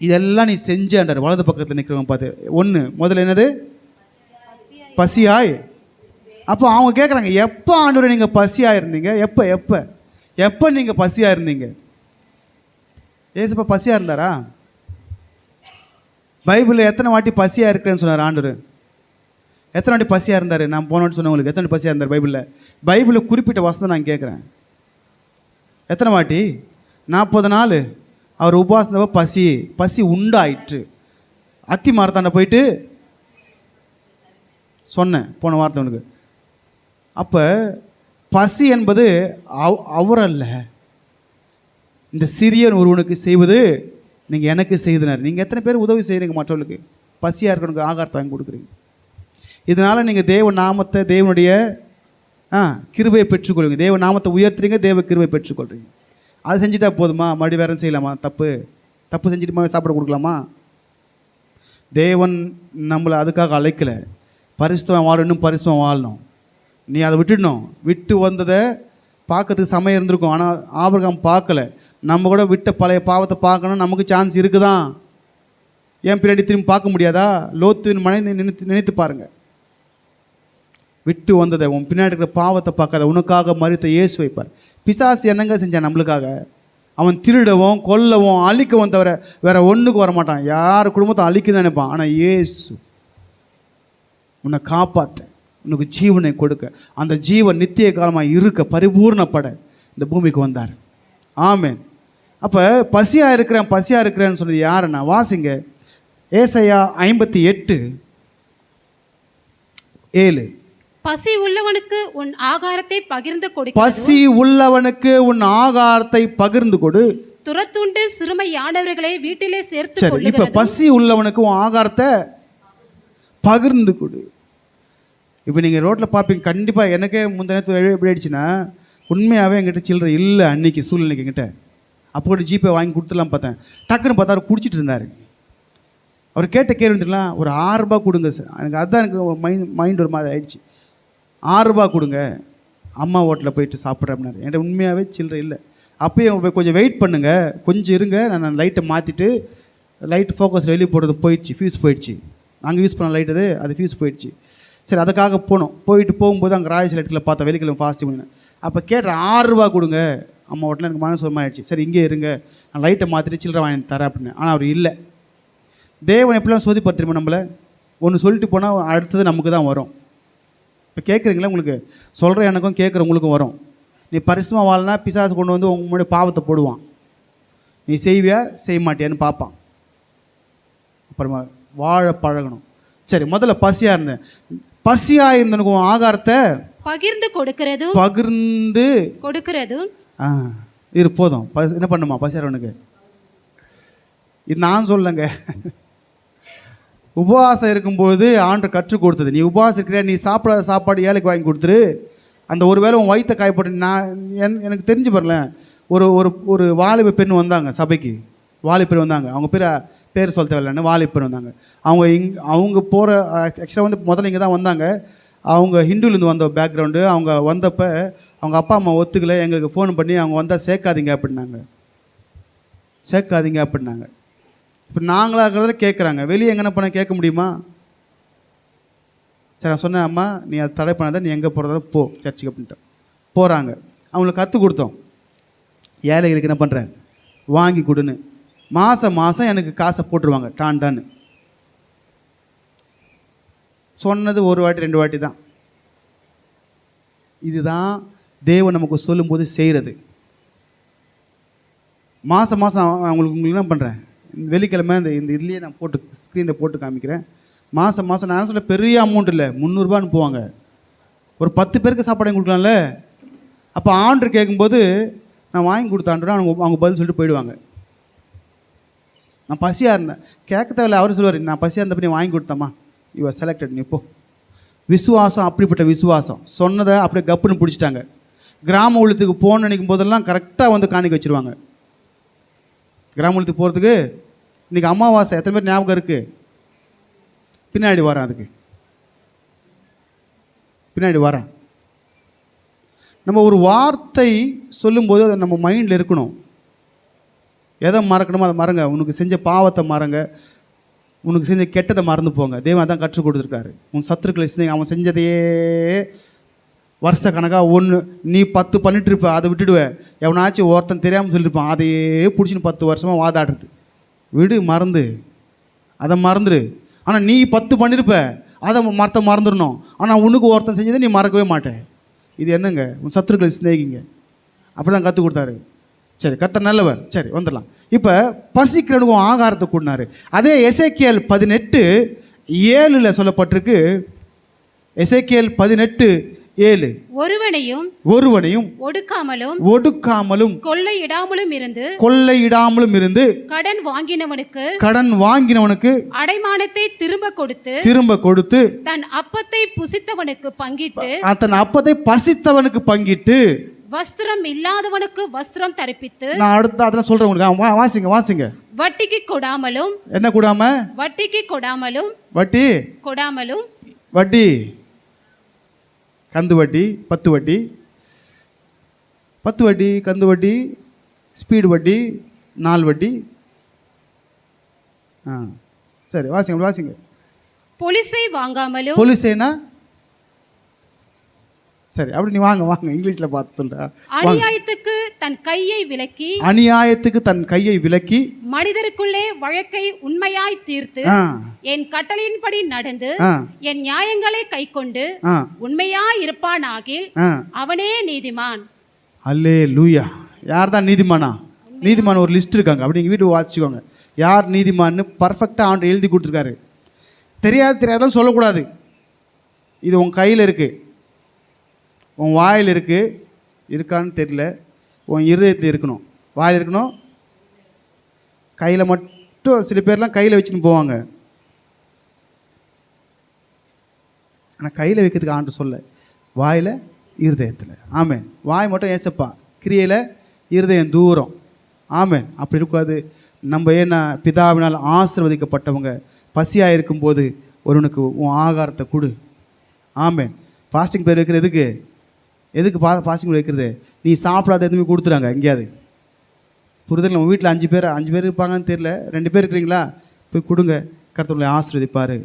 இதெல்லாம் நீ செஞ்சாண்டார். வலது பக்கத்தில் நிற்கிறவங்க பார்த்து 1 முதல்ல என்னது? பசியாய். அப்போ அவங்க கேட்குறாங்க, எப்போ ஆண்டவரை நீங்கள் பசியாக இருந்தீங்க? எப்போ எப்போ எப்போ நீங்கள் பசியாக இருந்தீங்க? ஏசப்பா பசியாக இருந்தாரா? பைபிளில் எத்தனை வாட்டி பசியாக இருக்கிறேன்னு சொன்னார் ஆண்டவர்? எத்தனை வாட்டி பசியாக இருந்தார்? நான் போன வாட்டி சொன்னவங்களுக்கு எத்தனை வாட்டி பசியாக இருந்தார்? பைபிளில் குறிப்பிட்ட வசனம் நான் கேட்குறேன். எத்தனை வாட்டி? 40 நாள் அவர் உபாசனவ பசி உண்டாயிற்று. அத்தி மரத்தாண்ட போயிட்டு சொன்னேன் போன வார்த்தை உனக்கு. அப்போ பசி என்பது அவர் அல்ல, இந்த சிறியன் ஒருவனுக்கு செய்வது நீங்கள் எனக்கு செய்தனர். நீங்கள் எத்தனை பேர் உதவி செய்கிறீங்க மற்றவர்களுக்கு? பசியாக இருக்கிறவனுக்கு ஆகாரத்தை வாங்கி கொடுக்குறீங்க. இதனால் நீங்கள் தேவ நாமத்தை, தேவனுடைய கிருபையை பெற்றுக்கொள்வீங்க. தேவ நாமத்தை உயர்த்துறீங்க, தேவ கிருபை பெற்றுக்கொள்கிறீங்க. அது செஞ்சுட்டா போதுமா? மறுபடி வேறு செய்யலாமா? தப்பு செஞ்சுட்டு சாப்பிட கொடுக்கலாமா? தேவன் நம்மளை அதுக்காக அழைக்கலை. பரிசுத்தம் வாழணும், இன்னும் பரிசுத்தம் வாழணும். நீ அதை விட்டுடணும். விட்டு வந்ததை பார்க்கறதுக்கு சமயம் இருந்திருக்கும், ஆனால் ஆபிரகாம் பார்க்கல. நம்ம கூட விட்ட பழைய பாவத்தை பார்க்கணும், நமக்கு சான்ஸ் இருக்குதான். ஏன் பின்னாடி திரும்பி பார்க்க முடியாதா? லோத்துவின் மனைவி நினைத்து பாருங்கள். விட்டு வந்ததை, உன் பின்னாடி இருக்கிற பாவத்தை பார்க்காத, உனக்காக மரித்த இயேசு வைப்பார். பிசாசு என்னங்க செஞ்சான் நம்மளுக்காக? அவன் திருடவும் கொல்லவும் அழிக்கவும் தவிர வேற ஒன்றுக்கு வரமாட்டான். யார் குடும்பத்தை அழிக்க தான் நினைப்பான். ஆனால் இயேசு உன்னை காப்பாற்ற, உனக்கு ஜீவனை கொடுக்க, அந்த ஜீவன் நித்திய காலமாக இருக்க, பரிபூர்ணப்பட இந்த பூமிக்கு வந்தார். ஆமென். அப்போ பசியாக இருக்கிறேன்னு சொன்னது யாருன்னா, வாசிங்க ஏசாயா 58:7. பசி உள்ளவனுக்கு உன் ஆகாரத்தை பகிர்ந்து கொடு. துரத்துண்டு சிறுமையானவர்களை வீட்டிலே சேர்த்து கொள்ளுகிறது. இப்போ பசி உள்ளவனுக்கு உன் ஆகாரத்தை பகிர்ந்து கொடு. இப்போ நீங்கள் ரோட்டில் பார்ப்பீங்க, கண்டிப்பாக எனக்கே முந்தினத்து எப்படி ஆயிடுச்சுன்னா, உண்மையாகவே என்கிட்ட சில்லறை இல்லை அன்றைக்கி சூழ்நிலைக்கு என்கிட்ட. அப்போ கூட ஜிபே வாங்கி கொடுத்துலாம் பார்த்தேன். டக்குன்னு பார்த்தா அவர் குடிச்சிட்டு இருந்தார். அவர் கேட்ட கேள்வி வந்துக்கலாம், ஒரு 6 ரூபா கொடுங்க சார். எனக்கு மைண்ட் ஒரு மாதிரி ஆயிடுச்சு. 6 ரூபா கொடுங்க, அம்மா ஹோட்டலில் போயிட்டு சாப்பிட்றேன். என்கிட்ட உண்மையாகவே சில்லறை இல்லை. அப்போயும் கொஞ்சம் வெயிட் பண்ணுங்கள், கொஞ்சம் இருங்க, நான் லைட்டை மாற்றிட்டு, லைட்டு ஃபோக்கஸ் வெளியே போடுறது போயிடுச்சு, ஃபியூஸ் போயிடுச்சு. நாங்கள் யூஸ் பண்ண லைட் அது ஃபியூஸ் போயிடுச்சு. சரி, அதுக்காக போகும்போது அங்கே ராயல் லைட்டில் பார்த்தா வெள்ளிக்கிழமை ஃபாஸ்ட்டு பண்ணினேன். அப்போ கேட்டேன், 6 ரூபா கொடுங்க அம்மா ஹோட்டலில். எனக்கு மனசு ஒரு மாதிரி ஆயிடுச்சு. சரி, இங்கே இருங்க, நான் லைட்டை மாற்றிட்டு சில்லறை வாங்கி தரேன் அப்படின்னு. ஆனால் அவர் இல்லை. தேவன் எப்படிலாம் சோதிப்படுத்துமா நம்மளை? ஒன்று சொல்லிட்டு போனால் அடுத்தது நமக்கு தான் வரும். இப்போ கேட்குறீங்களா? உங்களுக்கு சொல்கிற எனக்கும் கேட்குற உங்களுக்கும் வரும். நீ பரிசுத்தமாக வாழனா பிசாசு கொண்டு வந்து உங்க முன்னாடி பாவத்தை போடுவான். நீ செய்வியா செய்ய மாட்டியான்னு பார்ப்பான். அப்புறமா வாழ பழகணும். சரி, முதல்ல பசியாக இருந்தனுக்கு ஆகாரத்தை பகிர்ந்து கொடுக்கிறது இது போதும். என்ன பண்ணுமா பசியாரவனுக்கு? இது நான் சொல்லலைங்க, உபவாசம் இருக்கும்போது ஆண்டவர் கற்றுக் கொடுத்தது. நீ உபவாசம் இருக்கிற, நீ சாப்பிடாத சாப்பாடு ஏழைக்கு வாங்கி கொடுத்துரு, அந்த ஒரு வேளை உன் வயிற்ற காயப்பட்டு. எனக்கு தெரிஞ்சு பாருங்களேன், ஒரு ஒரு ஒரு வாலிப பெண் வந்தாங்க சபைக்கு. வாலிபர் வந்தாங்க, அவங்க பேர் சொல்ல தேவையில்லைன்னு வாலிபர் வந்தாங்க. அவங்க போகிற ஆக்சுவலாக வந்து முதல்ல இங்கே தான் வந்தாங்க. அவங்க ஹிந்துலேருந்து வந்த பேக்ரவுண்டு. அவங்க வந்தப்போ அவங்க அப்பா அம்மா ஒத்துக்கலை. எங்களுக்கு ஃபோன் பண்ணி அவங்க வந்தால் சேர்க்காதீங்க அப்படின்னாங்க. இப்போ நாங்களாக இருக்கிறத கேட்குறாங்க. வெளியே எங்கன்னா பண்ண கேட்க முடியுமா? சரி, நான் சொன்னேன், அம்மா நீ அதை தடை பண்ணாத, நீ எங்கே போகிறதா போ சர்ச்சுக்கு அப்படின்ட்டு. போகிறாங்க. அவங்களுக்கு கற்றுக் கொடுத்தோம், ஏழைகளுக்கு என்ன பண்ணுறேன் வாங்கி கொடுன்னு. மாதம் எனக்கு காசை போட்டுருவாங்க டான்னு. சொன்னது ஒரு வாட்டி 2 வாட்டி தான். இதுதான் தேவன் நமக்கு சொல்லும்போது செய்கிறது. மாதம் உங்களுக்கு என்ன பண்ணுறேன், வெள்ளிக்கிழமை இந்த இதுலேயே நான் போட்டு ஸ்க்ரீனில் போட்டு காமிக்கிறேன். மாதம் நான் சொல்ல பெரிய அமௌண்ட் இல்லை, 300 ரூபா அனுப்புவாங்க. ஒரு 10 பேருக்கு சாப்பாடு கொடுக்கலாம்ல. அப்போ ஆர்டர் கேட்கும்போது நான் வாங்கி கொடுத்தான்றேன், அவங்க பதில் சொல்லிட்டு போயிடுவாங்க. நான் பசியாக இருந்தேன், கேட்க தேவையில்ல, அவர் சொல்லுவார், நான் பசியாக இருந்தப்ப நீ வாங்கி கொடுத்தம்மா, யூ ஆர் செலக்டட், நீ போ. விசுவாசம் அப்படிப்பட்ட விசுவாசம். சொன்னதை அப்படியே கப்புன்னு பிடிச்சிட்டாங்க. கிராம ஊழியத்துக்கு போகணுன்னு நினைக்கும் போதெல்லாம் கரெக்டாக வந்து காணிக்க வச்சுருவாங்க. கிராம ஊழியத்துக்கு போகிறதுக்கு இன்றைக்கி அமாவாசை எத்தனை பேர் ஞாபகம் இருக்குது? பின்னாடி வரேன், அதுக்கு பின்னாடி வரேன். நம்ம ஒரு வார்த்தை சொல்லும்போது அதை நம்ம மைண்டில் இருக்கணும். எதை மறக்கணுமோ அதை மறங்க. உனக்கு செஞ்ச பாவத்தை மறங்க, உனக்கு செஞ்ச கெட்டதை மறந்து போங்க. தேவன் அதான் கற்றுக் கொடுத்துருக்காரு. உன் சத்துருக்களை செஞ்சு அவன் செஞ்சதையே வருஷ கணக்காக ஒன்று நீ 10 பண்ணிட்டு இருப்ப, அதை விட்டுடுவேன். எவனாச்சும் ஒருத்தன் தெரியாமல் சொல்லியிருப்பான், அதையே பிடிச்சின்னு 10 வருஷமாக வாதாடுறது. விடு, அதை மறந்துடு. ஆனால் நீ 10 பண்ணியிருப்ப, அதை மறந்துடணும். ஆனால் உனக்கு ஒருத்தன் செஞ்சதை நீ மறக்கவே மாட்டேன். இது என்னங்க, உன் சத்துருக்களை சிநேகிங்க. அப்படி தான் கற்றுக் கொடுத்தாரு. சரி, கர்த்தர் நல்லவர். சரி, வந்துடலாம். இப்போ பசிக்கிறவனுக்கு ஆகாரத்தை கூடினாரு. அதே எசேக்கியேல் 18:7 சொல்லப்பட்டிருக்கு. எசேக்கியேல் 18:7 ஒருவனையும் ஒடுக்காமலும் கொள்ளையிடாமலும் இருந்து கடன் வாங்கினவனுக்கு அடைமானத்தை திரும்ப கொடுத்து தன் அப்பத்தை பசித்தவனுக்கு பங்கிட்டு வஸ்திரம் இல்லாதவனுக்கு வஸ்திரம் தரிப்பித்து. நான் அடுத்த அதெல்லாம் சொல்றேன் உங்களுக்கு. வாசிங்க. வட்டிக்கு கொடாமலும். என்ன கூடாம? வட்டிக்கு கொடாமலும். வட்டி கந்து வட்டி, 10 வட்டி, கந்து வட்டி, ஸ்பீடு வட்டி, 4 வட்டி. சரி, வாசிங்க. பொலிசை வாங்காமலும். பொலிசைனா சரி, அப்படி நீ வாங்க இங்கிலீஷ்ல பார்த்து சொல்ற. அநியாயத்துக்கு தன் கையை விலக்கி மனிதருக்குள்ளே வழக்கை உண்மையாய் தீர்த்து என் கட்டளையின்படி நடந்து என் நியாயங்களை கைக்கொண்டு உண்மையாய் இருப்பானாகில் அவனே நீதிமான். அல்லேலூயா. யார் தான் நீதிமானா? நீதிமான் ஒரு லிஸ்ட் இருக்காங்க, அப்படி எங்கள் வீட்டு வாசிச்சுக்கோங்க. யார் நீதிமான்னு பர்ஃபெக்டாக ஆண்டு எழுதி கொடுத்துருக்காரு. தெரியாதான் சொல்லக்கூடாது. இது உன் கையில் இருக்குது, உன் வாயில் இருக்கான்னு தெரியல, உன் இருதயத்தில் இருக்கணும். வாயில் இருக்கணும், கையில் மட்டும். சில பேர்லாம் கையில் வச்சுன்னு போவாங்க, ஆனால் கையில் வைக்கிறதுக்கு ஆண்டு சொல்ல, வாயில் இருதயத்தில். ஆமேன். வாய் மட்டும் ஏசப்பா, கிரியையில் இருதயம் தூரம். ஆமேன். அப்படி இருக்கக்கூடாது. நம்ம ஏன்னா பிதாவினால் ஆசீர்வதிக்கப்பட்டவங்க. பசியாக இருக்கும்போது ஒருவனுக்கு உன் ஆகாரத்தை கொடு. ஆமேன். ஃபாஸ்டிங் பேர் வைக்கிறது எதுக்கு ஃபாஸ்டிங் வைக்கிறது? நீ சாப்பிடாத எதுவுமே கொடுத்துறாங்க எங்கேயாவது. புரிதல். நம்ம வீட்டில் 5 பேர் இருப்பாங்கன்னு தெரியல, 2 பேர் இருக்கிறீங்களா, போய் கொடுங்க, கர்த்தர் உங்களை ஆசீர்வதிப்பார்.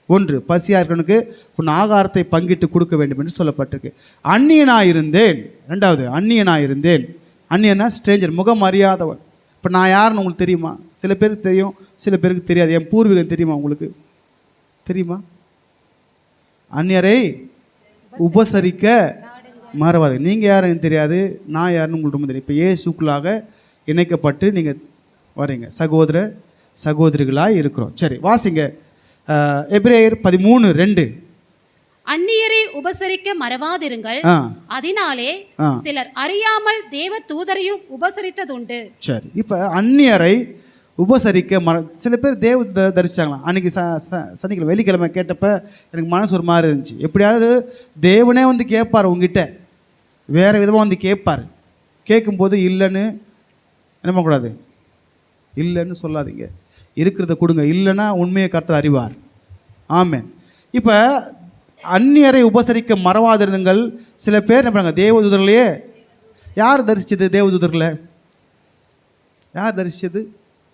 1, பசியாக இருக்கிறவனுக்கு உன் ஆகாரத்தை பங்கிட்டு கொடுக்க வேண்டும் என்று சொல்லப்பட்டிருக்கு. அந்நியனாயிருந்தேன். 2வது, அந்நியனாயிருந்தேன். அந்நியனா ஸ்ட்ரேஞ்சர், முகம் அறியாதவன். இப்போ நான் யாருன்னு உங்களுக்கு தெரியுமா? சில பேருக்கு தெரியும், சில பேருக்கு தெரியாது. என் பூர்வீகம் தெரியுமா உங்களுக்கு? தெரியுமா? அந்நியரை உபசரிக்க மறவாது. நீங்கள் யாருன்னு தெரியாது, நான் யாருன்னு உங்களுக்கு ரொம்ப தெரியும். இப்போ இயேசுக்குள்ளாக இணைக்கப்பட்டு நீங்கள் வரீங்க, சகோதரிகளாக இருக்கிறோம். சரி, வாசிங்க. எபிரேயர் 13:2 அந்நியரை உபசரிக்க மறவாதிருங்கள், அதனாலே சிலர் அறியாமல் தேவ தூதரையும் உபசரித்ததுண்டு. சரி, இப்போ அந்நியரை உபசரிக்க சில பேர் தரிசிச்சாங்களாம். அன்றைக்கி சனிக்கிழமை வெள்ளிக்கிழமை கேட்டப்ப எனக்கு மனசு ஒரு மாதிரி இருந்துச்சு. எப்படியாவது தேவனே வந்து கேட்பார் உங்ககிட்ட, வேறு விதமாக வந்து கேட்பார். கேட்கும்போது இல்லைன்னு என்ன பண்ணக்கூடாது, இல்லைன்னு சொல்லாதீங்க, இருக்கிறத கொடுங்க. இல்லைன்னா உண்மையை கர்த்தர் அறிவார். ஆமென். இப்போ அந்நியரை உபசரிக்க மறவாதிருங்கள். சில பேர் என்ன பண்ணாங்க, தேவதூதர்களையே யார் தரிசித்தது? தேவதூதர்களை யார் தரிசித்தது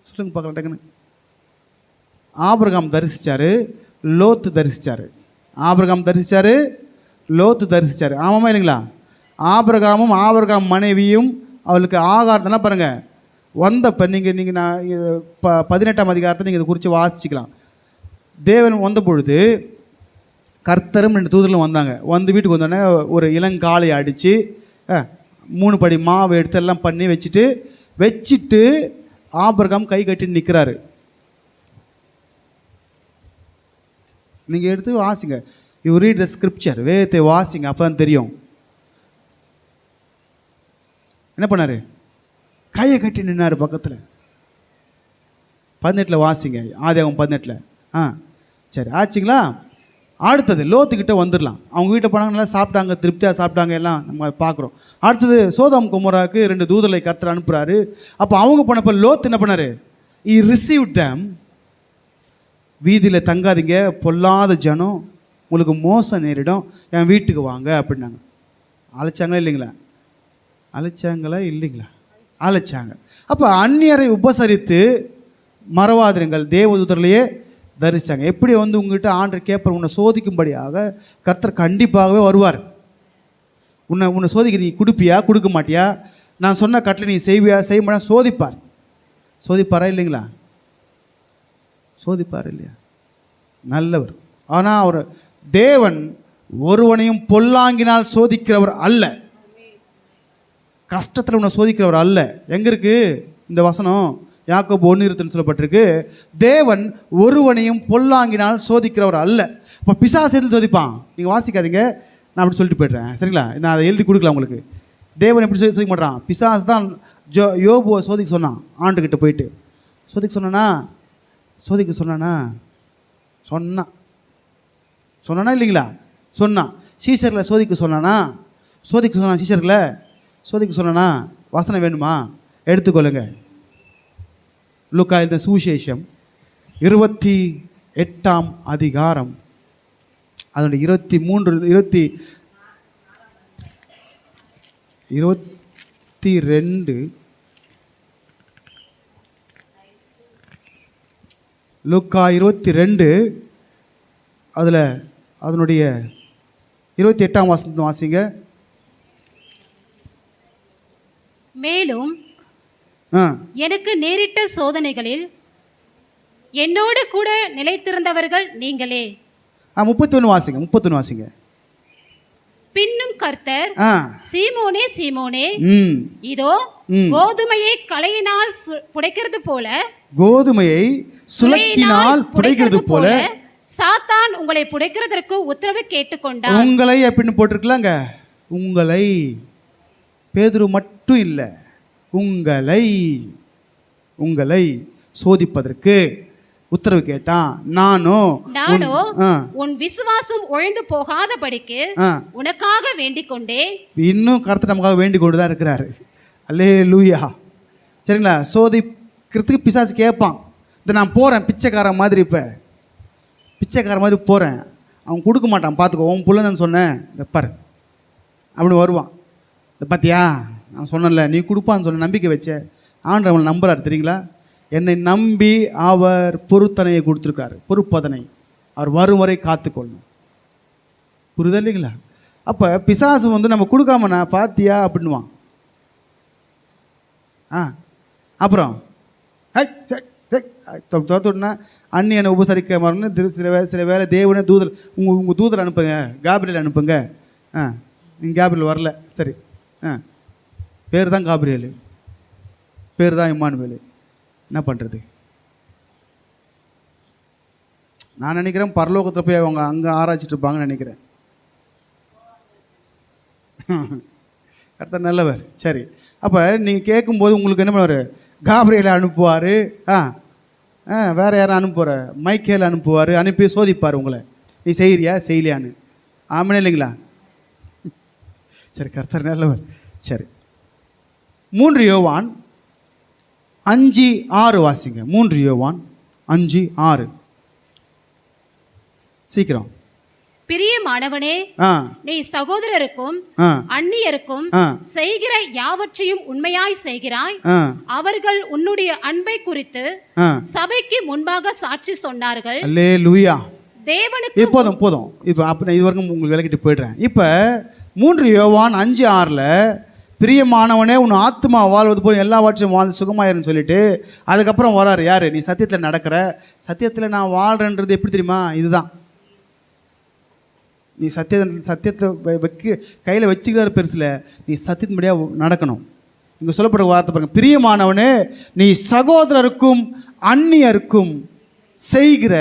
சொல்லுங்க பார்க்கலாம் டக்குன்னு. ஆபிரகாம் தரிசித்தார், லோத்து தரிசித்தார். ஆபிரகாம் தரிசித்தார், லோத்து தரிசித்தார். ஆமாமா இல்லைங்களா? ஆபிரகாமும் ஆபிரகாம் மனைவியும் அவளுக்கு ஆகாரத்தெல்லாம் பாருங்கள் வந்தப்போ நீங்கள் நான் 18ஆம் அதிகாரத்தை நீங்கள் இதை குறித்து வாசிச்சுக்கலாம். தேவன் வந்த பொழுது கர்த்தரும் 2 தூதர்களும் வந்தாங்க. வந்து வீட்டுக்கு வந்தோடனே ஒரு இளங்காளையை அடித்து 3 படி மாவு எடுத்து எல்லாம் பண்ணி வச்சுட்டு ஆபிரகாம் கை கட்டி நிற்கிறாரு. நீங்கள் எடுத்து வாசிங்க, யூ ரீட் த ஸ்கிரிப்சர், வேதத்தை வாசிங்க, அப்போ தான் தெரியும். என்ன பண்ணார்? கையை கட்டி நின்னார் பக்கத்தில். 18 வாசிங்க, ஆதியாகமம் 18. சரி ஆச்சுங்களா? அடுத்தது லோத்துக்கிட்ட வந்துடலாம். அவங்க வீட்டை போனாங்க, நல்லா சாப்பிட்டாங்க, திருப்தியாக சாப்பிட்டாங்க, எல்லாம் நம்ம பார்க்குறோம். அடுத்தது சோதோம் கொமோராவுக்கு 2 தூதர்களை கர்த்தர் அனுப்புகிறாரு. அப்போ அவங்க போனப்போ லோத் என்ன பண்ணார்? ஈ ரிசீவ்ட் தம். வீதியில் தங்காதீங்க, பொல்லாத ஜனம், உங்களுக்கு மோசம் நேரிடும், என் வீட்டுக்கு வாங்க அப்படின்னாங்க. அழைச்சாங்களா இல்லைங்களா? அழைச்சாங்களா இல்லைங்களா? அழைச்சாங்க. அப்போ அந்நியரை உபசரித்து மறவாதிருங்கள், தேவதூதர்களையே தரிசித்தாங்க. எப்படி வந்து உங்ககிட்ட ஆண்டவர் கேட்பார், உன்னை சோதிக்கும்படியாக கர்த்தர் கண்டிப்பாகவே வருவார். உன்னை சோதிக்க நீ கொடுப்பியா கொடுக்க மாட்டியா, நான் சொன்ன கட்டளை நீ செய்வியா செய்ய மாட்டா சோதிப்பார். சோதிப்பாரா இல்லைங்களா? சோதிப்பார் இல்லையா? நல்லவர். ஆனால் அவர் தேவன் ஒருவனையும் பொல்லாங்கினால் சோதிக்கிறவர் அல்ல, கஷ்டத்தில் உன்னை சோதிக்கிறவர் அல்ல. எங்கே இருக்குது இந்த வசனம்? யாக்கோபு 1:20 சொல்லப்பட்டிருக்கு, தேவன் ஒருவனையும் பொல்லாங்கினால் சோதிக்கிறவர் அல்ல. இப்போ பிசாசு எதில் சோதிப்பான்? நீங்கள் வாசிக்காதீங்க, நான் அப்படி சொல்லிட்டு போய்ட்றேன், சரிங்களா? நான் அதை எழுதி கொடுக்கலாம் உங்களுக்கு. தேவன் எப்படி சோதிக்க மாட்டான்? பிசாசு தான் யோபுவை சோதிக்க சொன்னான். ஆண்டுக்கிட்ட போயிட்டு சோதிக்க சொன்னானா இல்லைங்களா? சொன்னான். சீஷர்களை சோதிக்க சொன்னானா? சீஷர்களை சோதிக்க சொன்னானா? வசனம் வேணுமா? எடுத்துக்கொள்ளுங்க. லூக்கா எழுதின சுவிசேஷம் 28ஆம் அதிகாரம் அதனுடைய 22 லூக்கா 22 அதில் அதனுடைய 28ஆம் வசனத்தை வாசிங்க. மேலும் எனக்கு நேரிட்ட சோதனைகளில் என்னோடு கூட நிலைத்திருந்தவர்கள் நீங்களே. 31 வாசிங்க. பின்னும் கர்த்தர், சீமோனே சீமோனே, இதோ கோதுமையை களையினால் புடைக்கிறது போல, கோதுமையை சுளக்கினால் புடைக்கிறது போல சாத்தான் உங்களை புடைக்கிறதற்கு உத்தரவு கேட்டுக்கொண்டான். உங்களை அப்படின்னு போட்டிருக்கலாங்க. உங்களை, பேதுரு மட்டும் இல்லை, உங்களை சோதிப்பதற்கு உத்தரவு கேட்டான். நானோ உன் விசுவாசம் ஒழிந்து போகாதபடிக்கு உனக்காக வேண்டிக் கொண்டேன். இன்னும் கர்த்தர் நமக்காக வேண்டிக் கொண்டு தான் இருக்கிறாரு. அல்லேலூயா. சரிங்களா? சோதிக்கிறதுக்கு பிசாசு கேட்பான். இந்த நான் போகிறேன் பிச்சைக்காரன் மாதிரி, இப்போ பிச்சைக்காரன் மாதிரி போகிறேன், அவன் கொடுக்க மாட்டான், பார்த்துக்கோ, உன் புள்ளன்னு சொன்னேன், பாரு அப்படின்னு வருவான். பார்த்தியா நான் சொன்னல, நீ கொடுப்பான்னு சொன்ன, நம்பிக்கை வச்ச. ஆண்டவர் அவனை நம்புறாரு தெரியுங்களா? என்னை நம்பி அவர் பொறுத்தனையை கொடுத்துருக்காரு, பொறுப்பதனை அவர் வரும் வரை காத்துக்கொள்ளணும். புரியுதா இல்லைங்களா? அப்போ பிசாசு வந்து நம்ம கொடுக்காம நான் பார்த்தியா அப்படின்வான். அப்புறம் தோத்துனா அந்நியனை உபசரிக்க மறந்து சில வேலை தேவனே உங்கள் தூதர் அனுப்புங்க, காபிரியல் அனுப்புங்க. நீங்கள் காபிரியல் வரல, சரி, பேர் தான் காபிரியல், பேர் தான் இம்மானுவேல், என்ன பண்ணுறது? நான் நினைக்கிறேன் பரலோகத்தில் போய் அவங்க அங்கே ஆராய்ச்சிட்டு இருப்பாங்கன்னு நினைக்கிறேன். கர்த்தர் நல்லவர். சரி, அப்போ நீங்கள் கேட்கும்போது உங்களுக்கு என்ன பண்ணுவார்? காப்ரியேலை அனுப்புவார். வேறு யாரும் அனுப்புவார்? மைக்கேல் அனுப்புவார். அனுப்பி சோதிப்பார் உங்களை, நீ செய்கிறியா செய்யலையான்னு. ஆமாம் இல்லைங்களா? சரி, கர்த்தர் நல்லவர். சரி, 3 யோவான் 5:6 வாசிங்க. 3 யோவான் 5:6 சீக்கிரம். பிரியமானவனே, நீ சகோதரருக்கும் அந்நியருக்கும் செய்கிற யாவற்றையும் உண்மையாய் செய்கிறாய். அவர்கள் உன்னுடைய அன்பை குறித்து சபைக்கு முன்பாக சாட்சி சொன்னார்கள். அல்லேலூயா. தேவனுக்கு போதும் போதும். இப்போ அப்போ இது வரைக்கும் உங்களுக்கு விளக்கிட்டு போய்ட்றேன். இப்போ 3 யோவான் 5:6 பிரியமானவனே உன் ஆத்மா வாழ்வது போல் எல்லாவற்றையும் வாழ்ந்து சுகமாயிருன்னு சொல்லிட்டு அதுக்கப்புறம் வராரு யார்? நீ சத்தியத்தில் நடக்கிற. சத்தியத்தில் நான் வாழ்கிறேன்றது எப்படி தெரியுமா? இதுதான். நீ சத்தியத்தை கையில் வச்சுக்கிறாரு பெருசில், நீ சத்தியத்தின்படியாக நடக்கணும். இங்கே சொல்லப்படுற வார்த்தை பாருங்க, பிரியமானவனே நீ சகோதரருக்கும் அந்நியருக்கும் செய்கிற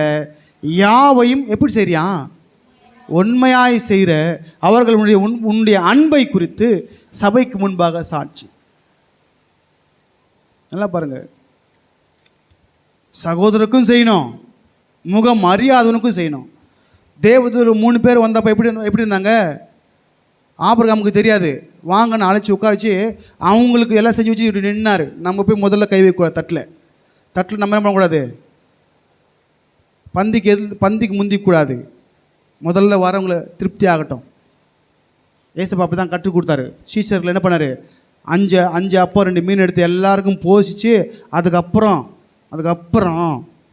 யாவையும் எப்படி செய்றியா? உண்மையாய் செய்கிற அவர்களுடைய உன்னுடைய அன்பை குறித்து சபைக்கு முன்பாக சாட்சி. நல்லா பாருங்க, சகோதரருக்கும் செய்யணும், முகம் அறியாதவனுக்கும் செய்யணும். தேவதூர் 3 பேர் வந்தப்போ எப்படி இருந்தாங்க? ஆபிரகாமுக்கு தெரியாது, வாங்கன்னு அழைச்சி உட்காரிச்சு அவங்களுக்கு எல்லாம் செஞ்சு வச்சு இப்படி நின்னார். நம்ம போய் முதல்ல கை வைக்கூடாது தட்டில் நம்ம என்ன பண்ணக்கூடாது? பந்திக்கு முந்திக்கூடாது. முதல்ல வரவங்களை திருப்தி ஆகட்டும். ஏசப்பா அப்படி தான் கற்றுக் கொடுத்தாரு. சீஷர்கள் என்ன பண்ணார்? 5 அப்போ 2 மீன் எடுத்து எல்லாருக்கும் போசிச்சு அதுக்கப்புறம்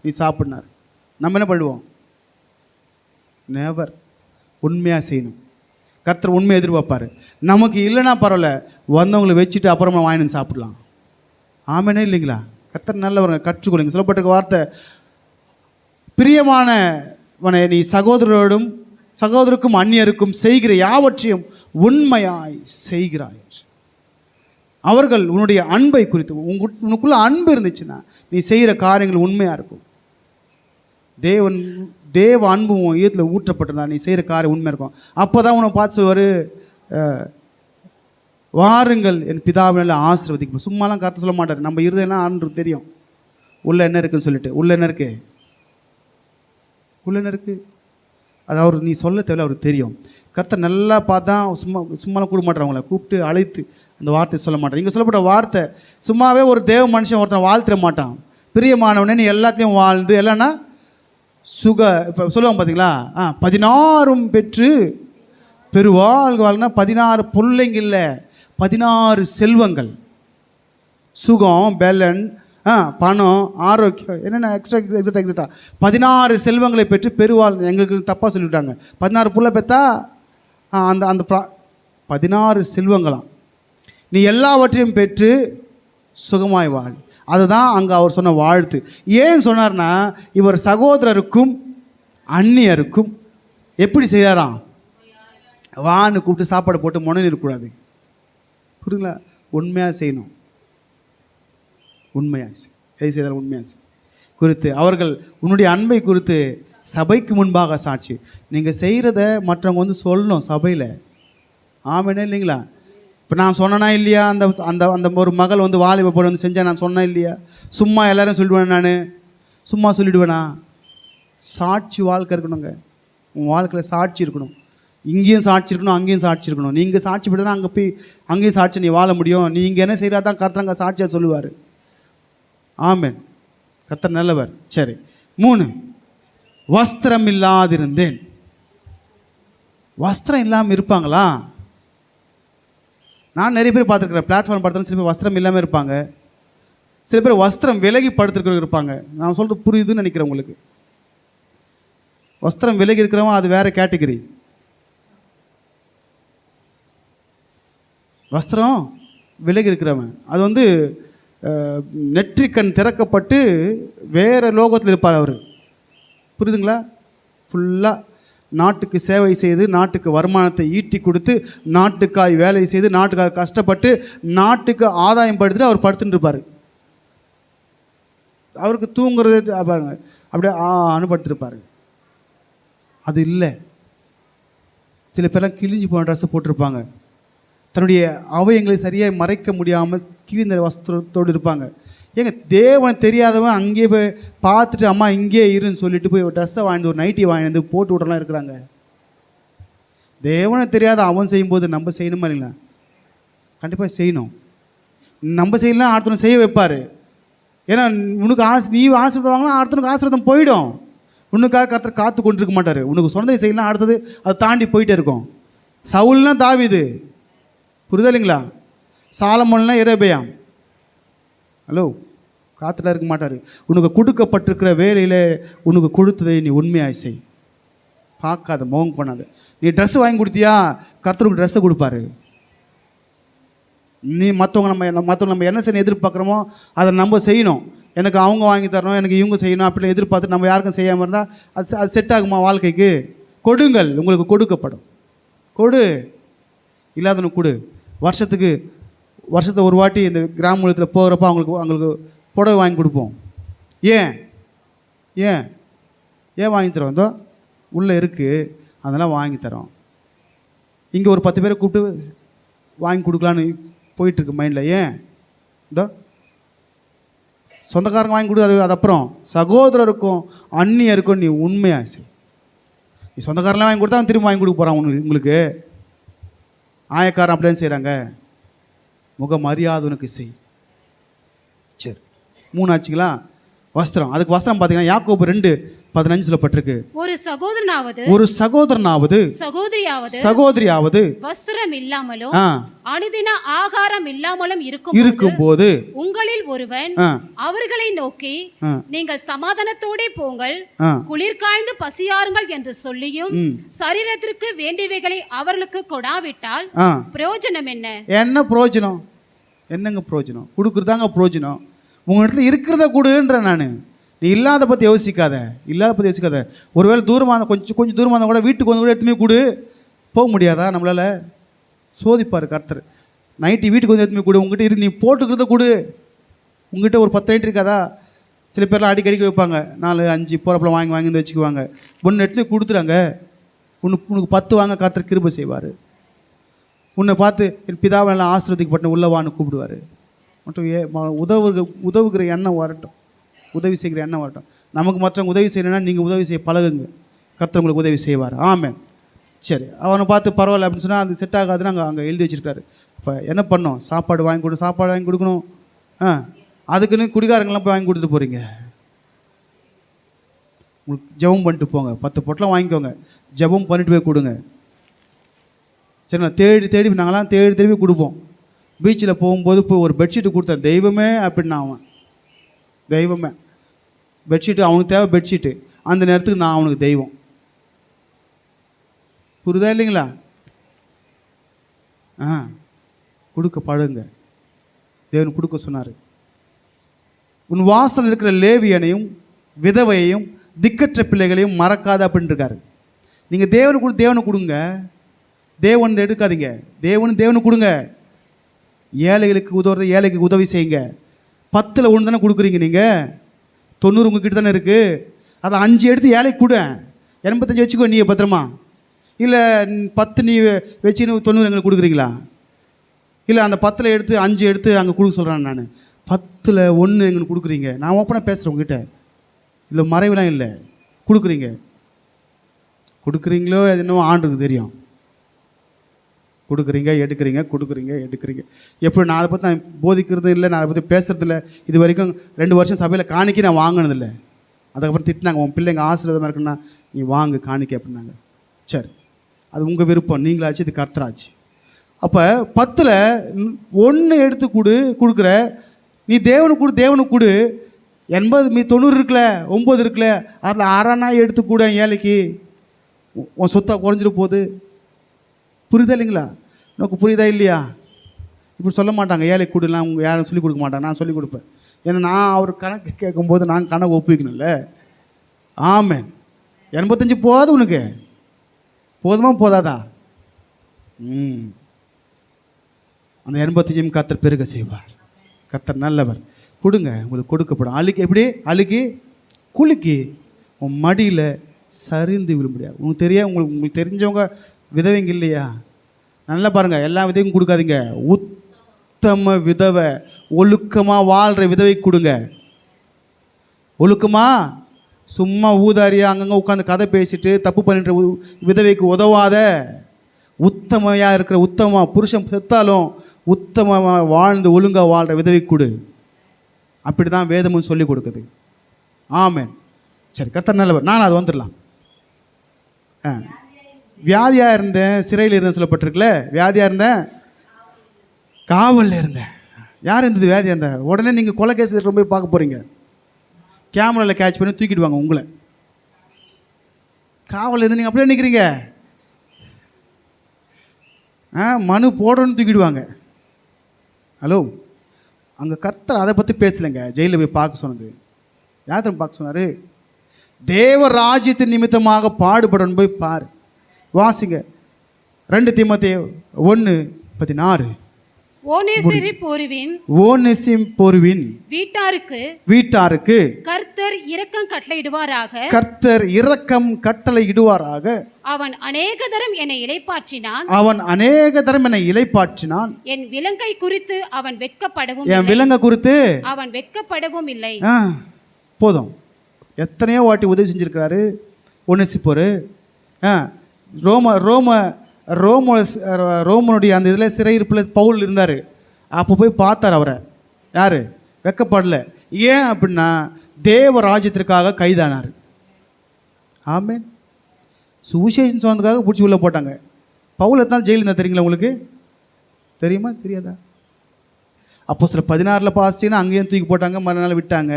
நீ சாப்பிட்னார். நம்ம என்ன பண்ணுவோம்? நேவர். உண்மையாக செய்யணும். கர்த்தர் உண்மையை எதிர்பார்ப்பார். நமக்கு இல்லைன்னா பரவாயில்ல, வந்தவங்களை வச்சுட்டு அப்புறமா வாங்கினு சாப்பிடலாம். ஆமேனே இல்லைங்களா? கர்த்தர் நல்லவங்க, கற்றுக்கொள்ளுங்க. சொல்லப்பட்டிருக்க வார்த்தை, பிரியமானவனை நீ சகோதரருக்கும் அந்நியருக்கும் செய்கிற யாவற்றையும் உண்மையாய் செய்கிறாய். அவர்கள் உன்னுடைய அன்பை குறித்து, உனக்குள்ள அன்பு இருந்துச்சுன்னா நீ செய்கிற காரியங்கள் உண்மையாக இருக்கும். தேவ அன்பு உன் ஈரத்தில் ஊற்றப்பட்டிருந்தா நீ செய்கிற காரியம் உண்மையாக இருக்கும். அப்போ தான் உன்னை பார்த்து சொல்லுவார், வாருங்கள் என் பிதாவினால் ஆசீர்வதிக்கும். சும்மாலாம் கருத்து சொல்ல மாட்டார். நம்ம இருதயம்லாம் ஆண்டு தெரியும் உள்ள என்ன இருக்குன்னு சொல்லிட்டு. உள்ள என்ன இருக்குது அது அவர் நீ சொல்ல தேவையில்ல, அவருக்கு தெரியும். கர்த்தர் நல்லா பார்த்தா சும்மாலாம் கூட மாட்டார். அவங்கள கூப்பிட்டு அழைத்து அந்த வார்த்தை சொல்ல மாட்டார். இங்கே சொல்லப்பட்ட வார்த்தை சும்மாவே ஒரு தேவ மனுஷன் ஒருத்தன் வாழ்த்திட மாட்டான். பிரியமானவனே நீ எல்லாத்தையும் வாழ்ந்து இல்லைன்னா இப்போ சொல்லுவாங்க பார்த்தீங்களா, 16 பெற்று பெருவாழ்னா 16 பிள்ளைங்க இல்லை, 16 செல்வங்கள், சுகம், பெலன், பணம், ஆரோக்கியம், என்னென்ன எக்ஸட்ரா 16 செல்வங்களை பெற்று பெருவாள். எங்களுக்கு தப்பாக சொல்லிவிட்டாங்க. 16 புள்ள பெற்றா அந்த 16 செல்வங்களாம். நீ எல்லாவற்றையும் பெற்று சுகமாய் வாழ். அதுதான் அங்கே அவர் சொன்ன வாழ்த்து. ஏன் சொன்னார்னா, இவர் சகோதரருக்கும் அந்நியருக்கும் எப்படி செய்கிறாராம்? வான்னு கூப்பிட்டு சாப்பாடு போட்டு முனையில் இருக்கக்கூடாது. புரியுங்களா? உண்மையாக செய்யணும். உண்மையாக எது செய்தாலும் உண்மையாக குறித்து அவர்கள் உன்னுடைய அன்பை குறித்து சபைக்கு முன்பாக சாட்சி. நீங்கள் செய்கிறத மற்றவங்க சொல்லணும் சபையில். ஆமாண்ணே இல்லைங்களா? இப்போ நான் சொன்னேனா இல்லையா? அந்த அந்த அந்த ஒரு மகள் வாலிப போட செஞ்சேன், நான் சொன்னேன் இல்லையா? சும்மா எல்லோரும் சொல்லிடுவேன், நான் சும்மா சொல்லிவிடுவேனா? சாட்சி வாழ்க்கை இருக்கணுங்க. உன் வாழ்க்கையில் சாட்சி இருக்கணும். இங்கேயும் சாட்சி இருக்கணும், அங்கேயும் சாட்சி இருக்கணும். நீங்கள் சாட்சி விட்டு தான் அங்கேயும் சாட்சி நீ வாழ முடியும். நீ இங்கே என்ன செய்கிறா தான் கர்த்தர் அங்கே சாட்சியாக சொல்லுவார். ஆமென். கர்த்தர் நல்லவர். சரி, 3 வஸ்திரம் இல்லாதிருந்தேன். வஸ்திரம் இல்லாமல் இருப்பாங்களா? நான் நிறைய பேர் பார்த்துருக்குறேன். பிளாட்ஃபார்ம் படுத்தாலும் சில பேர் வஸ்திரம் இல்லாமல் இருப்பாங்க. சில பேர் வஸ்திரம் விலகி படுத்துருக்கிறவங்க இருப்பாங்க. நான் சொல்கிறது புரியுதுன்னு நினைக்கிறேன் உங்களுக்கு. வஸ்திரம் விலகி இருக்கிறவன் அது வேறு கேட்டகரி. வஸ்திரம் விலகி இருக்கிறவன் அது நெற்றிக்கண் திறக்கப்பட்டு வேறு லோகத்தில் இருப்பார் அவர். புரியுதுங்களா? ஃபுல்லாக நாட்டுக்கு சேவை செய்து, நாட்டுக்கு வருமானத்தை ஈட்டி கொடுத்து, நாட்டுக்காய் வேலை செய்து, நாட்டுக்காக கஷ்டப்பட்டு, நாட்டுக்கு ஆதாயம் படுத்துட்டு அவர் படுத்துட்டு இருப்பார். அவருக்கு தூங்குறது பாருங்க, அப்படியே அனுபடுத்திருப்பார். அது இல்லை. சில பேர்லாம் கிழிஞ்சு போன ட்ரெஸ்ஸை போட்டிருப்பாங்க. தன்னுடைய அவயங்களை சரியாக மறைக்க முடியாமல் கீழ்ந்த வஸ்திரத்தோடு இருப்பாங்க. ஏங்க தேவன் தெரியாதவன் அங்கேயே போய் பார்த்துட்டு அம்மா இங்கே இருன்னு சொல்லிட்டு போய் ஒரு ட்ரெஸ்ஸை வாங்கி ஒரு நைட்டி வாங்கி போட்டு விட்றலாம் இருக்கிறாங்க. தேவனை தெரியாத அவன் செய்யும்போது நம்ம செய்யணுமா இல்லைங்களா? கண்டிப்பாக செய்யணும். நம்ம செய்யலாம், அடுத்தவனை செய்ய வைப்பார். ஏன்னா உனக்கு நீ ஆசீர்வாதம் வாங்கலாம், அடுத்தவனுக்கு ஆசீர்வாதம் போயிடும். உனக்காக கர்த்தர் காத்து கொண்டு இருக்க மாட்டார். உனக்கு சொன்னதை செய்யலாம், அடுத்தது அதை தாண்டி போயிட்டே இருக்கும். சவுல்னா தாவீது, புரியுதா இல்லைங்களா? சாலமோன்னா எரேபியாம். ஹலோ, காத்துலாம் இருக்க மாட்டார். உனக்கு கொடுக்கப்பட்டிருக்கிற வேலையில் உனக்கு கொடுத்ததை நீ உண்மையாக செய். பார்க்காத, மோகம் பண்ணாத. நீ ட்ரெஸ்ஸு வாங்கி கொடுத்தியா, கர்த்தருக்கு ட்ரெஸ்ஸை கொடுப்பாரு. நீ மற்றவங்க நம்ம என்ன செய்யணும் எதிர்பார்க்குறோமோ அதை நம்ம செய்யணும். எனக்கு அவங்க வாங்கி தரணும், எனக்கு இவங்க செய்யணும் அப்படின்னு எதிர்பார்த்து நம்ம யாருக்கும் செய்யாமல் இருந்தால் அது செட் ஆகுமா வாழ்க்கைக்கு? கொடுங்கள், உங்களுக்கு கொடுக்கப்படும். கொடு, இல்லாதவனுக்கு கொடு. வருஷத்தை ஒரு வாட்டி இந்த கிராமத்தில் போகிறப்ப அவங்களுக்கு புடவை வாங்கி கொடுப்போம். ஏன் ஏன் ஏன் வாங்கி தரோம்? இதோ உள்ளே இருக்குது, அதெல்லாம் வாங்கி தரோம். இங்கே ஒரு 10 பேரை கூப்பிட்டு வாங்கி கொடுக்கலான்னு போயிட்டுருக்கு மைண்டில். ஏன்? இதோ சொந்தக்காரங்க வாங்கி கொடு, அது அப்புறம் சகோதரருக்கும் அந்நியருக்கும் நீ உண்மையாக செய். நீ சொந்தக்காரெலாம் வாங்கி கொடுத்தா அவன் திரும்ப வாங்கி கொடுக்க போகிறான் உங்களுக்கு. ஆயக்காரன் அப்படி தான் செய்கிறாங்க. முக மரியாதவனுக்கு செய். சரி, 3 ஆச்சுங்களா? வஸ்திரம். அதுக்கு வஸ்திரம் பார்த்தீங்கன்னா யாக்கோபு 2:15 சொல்லப்பட்டிருக்கு. ஒரு சகோதரனாவது சகோதரியாவது வஸ்திரம் இல்லாமலும் அனுதின ஆகாரம் இல்லாமலும் இருக்கும்போது உங்களில் ஒருவன் அவர்களை நோக்கி நீங்கள் சமாதானத்தோடே போங்கள், குளிர் காய்ந்து பசியாருங்கள் என்று சொல்லியும் சரீரத்திற்கு வேண்டியவைகளை அவர்களுக்கு கொடாவிட்டால் பிரயோஜனம் என்ன? என்ன பிரயோஜனம்? என்னங்க பிரயோஜனம்? கொடுக்குறதாங்க பிரயோஜனம். உங்கள் இடத்துல இருக்கிறத கொடுன்ற நான். நீ இல்லாத பற்றி யோசிக்காத. ஒருவேளை தூரமாக கொஞ்சம் தூரமாக இருந்தால் கூட வீட்டுக்கு வந்து கூட எடுத்துமே கொடு. போக முடியாதா நம்மளால்? சோதிப்பார் கர்த்தர். நைட்டு வீட்டுக்கு வந்து எடுத்துமே கொடு. உங்ககிட்ட நீ போட்டுக்கிறத கொடு. உங்ககிட்ட ஒரு 10 நைட்டு இருக்காதா? சில பேர்லாம் அடிக்கடிக்கு வைப்பாங்க, 4-5 போகிறப்பெல்லாம் வாங்கி வந்து வச்சுக்குவாங்க. ஒன்று எடுத்துமே கொடுத்துறாங்க. உனக்கு 10 வாங்க கர்த்தர் கிருபை செய்வார். உன்னை பார்த்து என் பிதாவை நல்லா ஆசீர்வதிக்கப்பட்ட உள்ளவான்னு கூப்பிடுவார். மற்றும் உதவுகிற எண்ணம் வரட்டும், உதவி செய்கிற எண்ணம் வரட்டும். நமக்கு மற்றவங்க உதவி செய்யணும்னா நீங்கள் உதவி செய்ய பழகுங்க, கர்த்தர் உங்களுக்கு உதவி செய்வார். ஆமென். சரி, அவனை பார்த்து பரவாயில்ல அப்படின்னு சொன்னால் அது செட் ஆகாதுன்னு அங்கே எழுதி வச்சுருக்காரு. இப்போ என்ன பண்ணோம்? சாப்பாடு வாங்கி கொடுக்கணும். அதுக்குன்னு குடிகாரங்களாம் போய் வாங்கி கொடுத்துட்டு போகிறீங்க. உங்களுக்கு ஜெபம் பண்ணிட்டு போங்க, 10 பொட்டலாம் வாங்கிக்கோங்க, ஜெபம் பண்ணிட்டு போய் கொடுங்க. சரிண்ணா? தேடி நாங்களாம் தேடி கொடுப்போம். பீச்சில் போகும்போது போய் ஒரு பெட்ஷீட்டு கொடுத்தேன். தெய்வமே அப்படின்னா அவன் தெய்வமே. பெட்ஷீட்டு அவனுக்கு தேவை, பெட்ஷீட்டு அந்த நேரத்துக்கு நான் அவனுக்கு தெய்வம். புரியுதா இல்லைங்களா? கொடுக்க பழகுங்க. தேவன் கொடுக்க சொன்னார். உன் வாசல் இருக்கிற லேவியனையும் விதவையையும் திக்கற்ற பிள்ளைகளையும் மறக்காத அப்படின்னு இருக்காரு. நீங்கள் தேவனுக்கு கொடுங்க. தேவன் எடுக்காதீங்க. தேவனுக்கு கொடுங்க. ஏழைகளுக்கு உதவுறது, ஏழைக்கு உதவி செய்யுங்க. 10ல் 1 தானே கொடுக்குறீங்க நீங்கள். 90 உங்ககிட்ட தானே இருக்குது. அதை 5 எடுத்து ஏழைக்கு கொடு. 85 வச்சுக்கோ நீ பத்திரமா. இல்லை 10 நீ வச்சுன்னு 90 எங்களுக்கு கொடுக்குறீங்களா? இல்லை அந்த 10ல் எடுத்து 5 எடுத்து அங்கே கொடுக்க சொல்கிறேன் நான். 10ல் 1 எங்களுக்கு கொடுக்குறீங்க. நான் ஓப்பனாக பேசுகிறேன் உங்ககிட்ட. இதில் மறைவுலாம் இல்லை. கொடுக்குறீங்களோ அது இன்னும் ஆண்டுக்கு தெரியும். கொடுக்குறீங்க எடுக்கிறீங்க. எப்படி நான் அதை பற்றி நான் போதிக்கிறது இல்லை, நான் அதை பற்றி பேசுகிறதில்ல. இது வரைக்கும் 2 வருஷம் சபையில் காணிக்கை நான் வாங்கினதில்லை. அதுக்கப்புறம் திட்டினாங்க, உன் பிள்ளைங்க ஆசீர்வாதமாக இருக்குன்னா நீ வாங்கு காணிக்கை அப்படின்னாங்க. சரி, அது உங்கள் விருப்பம், நீங்களாச்சு, இது கர்த்தராச்சு. அப்போ 10ல் 1 எடுத்து கொடுக்குற நீ தேவனுக்கு கொடு. 90 இருக்குல்ல, 9 இருக்குல்ல, அதில் அரைனா எடுத்து கூட ஏழைக்கு. உன் சொத்தை குறைஞ்சிட்டு போகுது. புரியுதா இல்லைங்களா? உனக்கு புரியுதா இல்லையா? இப்படி சொல்ல மாட்டாங்க, ஏழை கூடலாம் அவங்க யாரும் சொல்லிக் கொடுக்க மாட்டாங்க. நான் சொல்லிக் கொடுப்பேன். ஏன்னா நான் அவர் கணக்கு கேட்கும்போது நான் கணக்கு ஒப்புவிக்கணும்ல. ஆமென். 85 போகாது உனக்கு? போதுமா போதாதா? அந்த 85 கர்த்தர் பெருக செய்வார். கர்த்தர் நல்லவர். கொடுங்க, உங்களுக்கு கொடுக்கப்படும். அழுக்கி குலுக்கி உன் மடியில் சரிந்து விழ முடியாது. உங்களுக்கு தெரிஞ்சவங்க விதவைங்க இல்லையா? நல்லா பாருங்கள், எல்லா விதையும் கொடுக்காதீங்க. உத்தம விதவை, ஒழுக்கமாக வாழ்கிற விதவை கொடுங்க. ஒழுக்கமாக சும்மா ஊதாரியாக அங்கங்கே உட்காந்து கதை பேசிட்டு தப்பு பண்ணிட்டு விதவைக்கு உதவாத, உத்தமையாக இருக்கிற, உத்தமமாக புருஷன் செத்தாலும் உத்தமமாக வாழ்ந்து ஒழுங்காக வாழ்கிற விதவை கொடு. அப்படி தான் வேதமும் சொல்லி கொடுக்குது. ஆமென். சரி, கர்த்தர் நல்லவர். நான் அது வந்துடலாம். வியாதியாக இருந்தேன், சிறையில் இருந்தேன் சொல்லப்பட்டிருக்குல்ல. வியாதியாக இருந்தேன், காவலில் இருந்தேன். யார் இருந்தது வியாதியாக இருந்தேன்? உடனே நீங்கள் கொலை கேஸ் ரொம்ப போய் பார்க்க போகிறீங்க, கேமராவில் கேட்ச் பண்ணி தூக்கிடுவாங்க உங்களை. காவலில் இருந்து நீங்கள் அப்படியே நிற்கிறீங்க, மனு போடுறோன்னு தூக்கிடுவாங்க. ஹலோ, அங்கே கர்த்தர் அதை பற்றி பேசலைங்க. ஜெயிலில் போய் பார்க்க சொன்னது யாத்திரம் பார்க்க சொன்னார்? தேவ ராஜ்யத்தின் நிமித்தமாக பாடுபடணும் போய் பாரு. வாசிங்க 2 தீமோத்தேயு 1:16. ஓனேசிம் போருவின் வீட்டாருக்கு கர்த்தர் இரக்கம் கட்டளையிடுவாராக. கர்த்தர் இரக்கம் கட்டளையிடுவாராக. அவன் அநேக தரம் என்னை இளைப்பாற்றினான். என் விலங்கை குறித்து அவன் வெட்கப்படவும் என் விலங்கை குறித்து அவன் வெட்கப்படவும் இல்லை. போதும், எத்தனையோ வாட்டி உதவி செஞ்சிருக்கிறாரு ஒன்னிசிப்போரு. ரோமனுடைய அந்த இதில் சிறையிருப்பில் பவுல் இருந்தார். அப்போ போய் பார்த்தார் அவரை. யார்? வெக்கப்படலை. ஏன் அப்படின்னா தேவ ராஜ்யத்திற்காக கைதானார். ஆமென். சுவிசேஷன் சொன்னதுக்காக பிடிச்சி உள்ளே போட்டாங்க. பவுல் எத்தான் ஜெயிலில் இருந்தால் தெரியுங்களா உங்களுக்கு? தெரியுமா தெரியாதா? அப்போ சில 16 பாசிட்டிங்கன்னா அங்கேயும் தூக்கி போட்டாங்க, மறுநாள் விட்டாங்க.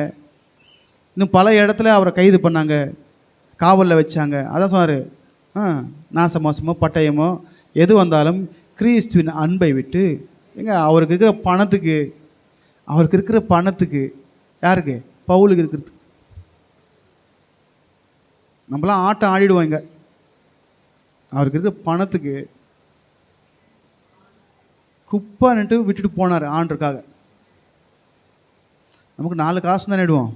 இன்னும் பல இடத்துல அவரை கைது பண்ணாங்க, காவலில் வச்சாங்க. அதான் சொன்னார், நாசமோசமோ பட்டயமோ எது வந்தாலும் கிறிஸ்துவின் அன்பை விட்டு. அவருக்கு இருக்கிற பணத்துக்கு யாருக்கு? பவுலுக்கு இருக்கிறது. நம்மளாம் ஆட்டம் ஆடிடுவோங்க. அவருக்கு இருக்கிற பணத்துக்கு குப்பான்ட்டு விட்டுட்டு போனார் ஆண்டுக்காக. நமக்கு 4 காசு தானே இடுவோம்.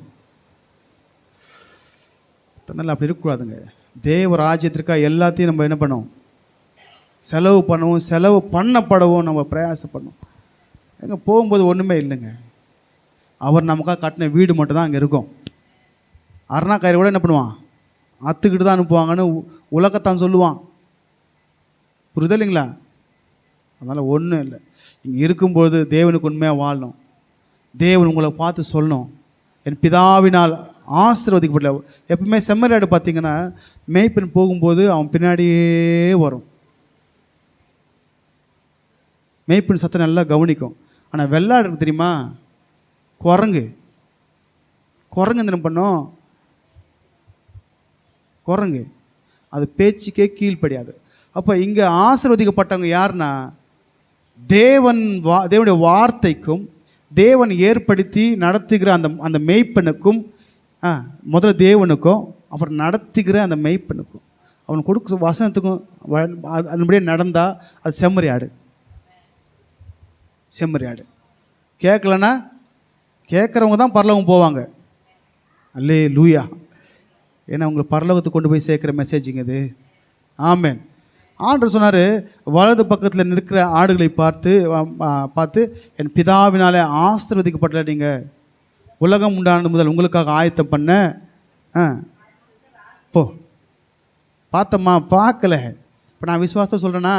அதனால் அப்படி இருக்கக்கூடாதுங்க. தேவ ராஜ்யத்திற்காக எல்லாத்தையும் நம்ம என்ன பண்ணோம்? செலவு பண்ணவும், செலவு பண்ணப்படவும் நம்ம பிரயாசப்படணும். எங்கே போகும்போது ஒன்றுமே இல்லைங்க. அவர் நமக்காக கட்டின வீடு மட்டும் தான் அங்கே இருக்கும். அருணா கயிறு கூட என்ன பண்ணுவான்? அத்துக்கிட்டு தான் அனுப்புவாங்கன்னு உலகத்தான் சொல்லுவான். புரியுது இல்லைங்களா? அதனால் ஒன்றும் இல்லை. இங்கே இருக்கும்போது தேவனுக்கு உண்மையாக வாழணும். தேவன் உங்களை பார்த்து சொல்லணும், என் பிதாவினால் ஆசீர்வதிக்கப்படல. எப்பவுமே செம்மறியாடு பார்த்தீங்கன்னா மேய்ப்பன் போகும்போது அவன் பின்னாடியே வரும். மேய்ப்பன் சத்தம் நல்லா கவனிக்கும். ஆனால் வெள்ளாடு இருக்கு தெரியுமா? குரங்கு என்ன பண்ணும்? குரங்கு அது பேச்சுக்கே கீழ்ப்படியாது. அப்போ இங்கே ஆசீர்வதிக்கப்பட்டவங்க யாருன்னா தேவனுடைய வார்த்தைக்கும் தேவன் ஏற்படுத்தி நடத்துகிற அந்த மேய்ப்பனுக்கும், முதல்ல தேவனுக்கும் அப்புறம் நடத்துகிற அந்த மேய்ப்பனுக்கும் அவன் கொடுக்க வசனத்துக்கும் அதன்படியே நடந்தால் அது செம்மறியாடு. கேட்கலன்னா கேட்குறவங்க தான் பரலோகம் போவாங்க. அல்லேலூயா. ஏன்னா உங்களை பரலோகத்துக்கு கொண்டு போய் சேர்க்குற மெசேஜிங்க இது. ஆமென். ஆண்டவர் சொன்னார், வலது பக்கத்தில் நிற்கிற ஆடுகளை பார்த்து என் பிதாவினாலே ஆசீர்வதிக்கப்பட்டல. நீங்கள் உலகம் உண்டானது முதல் உங்களுக்காக ஆயத்தம் பண்ண பார்த்தம்மா பார்க்கல. இப்போ நான் விசுவாசத்தை சொல்கிறேன்னா,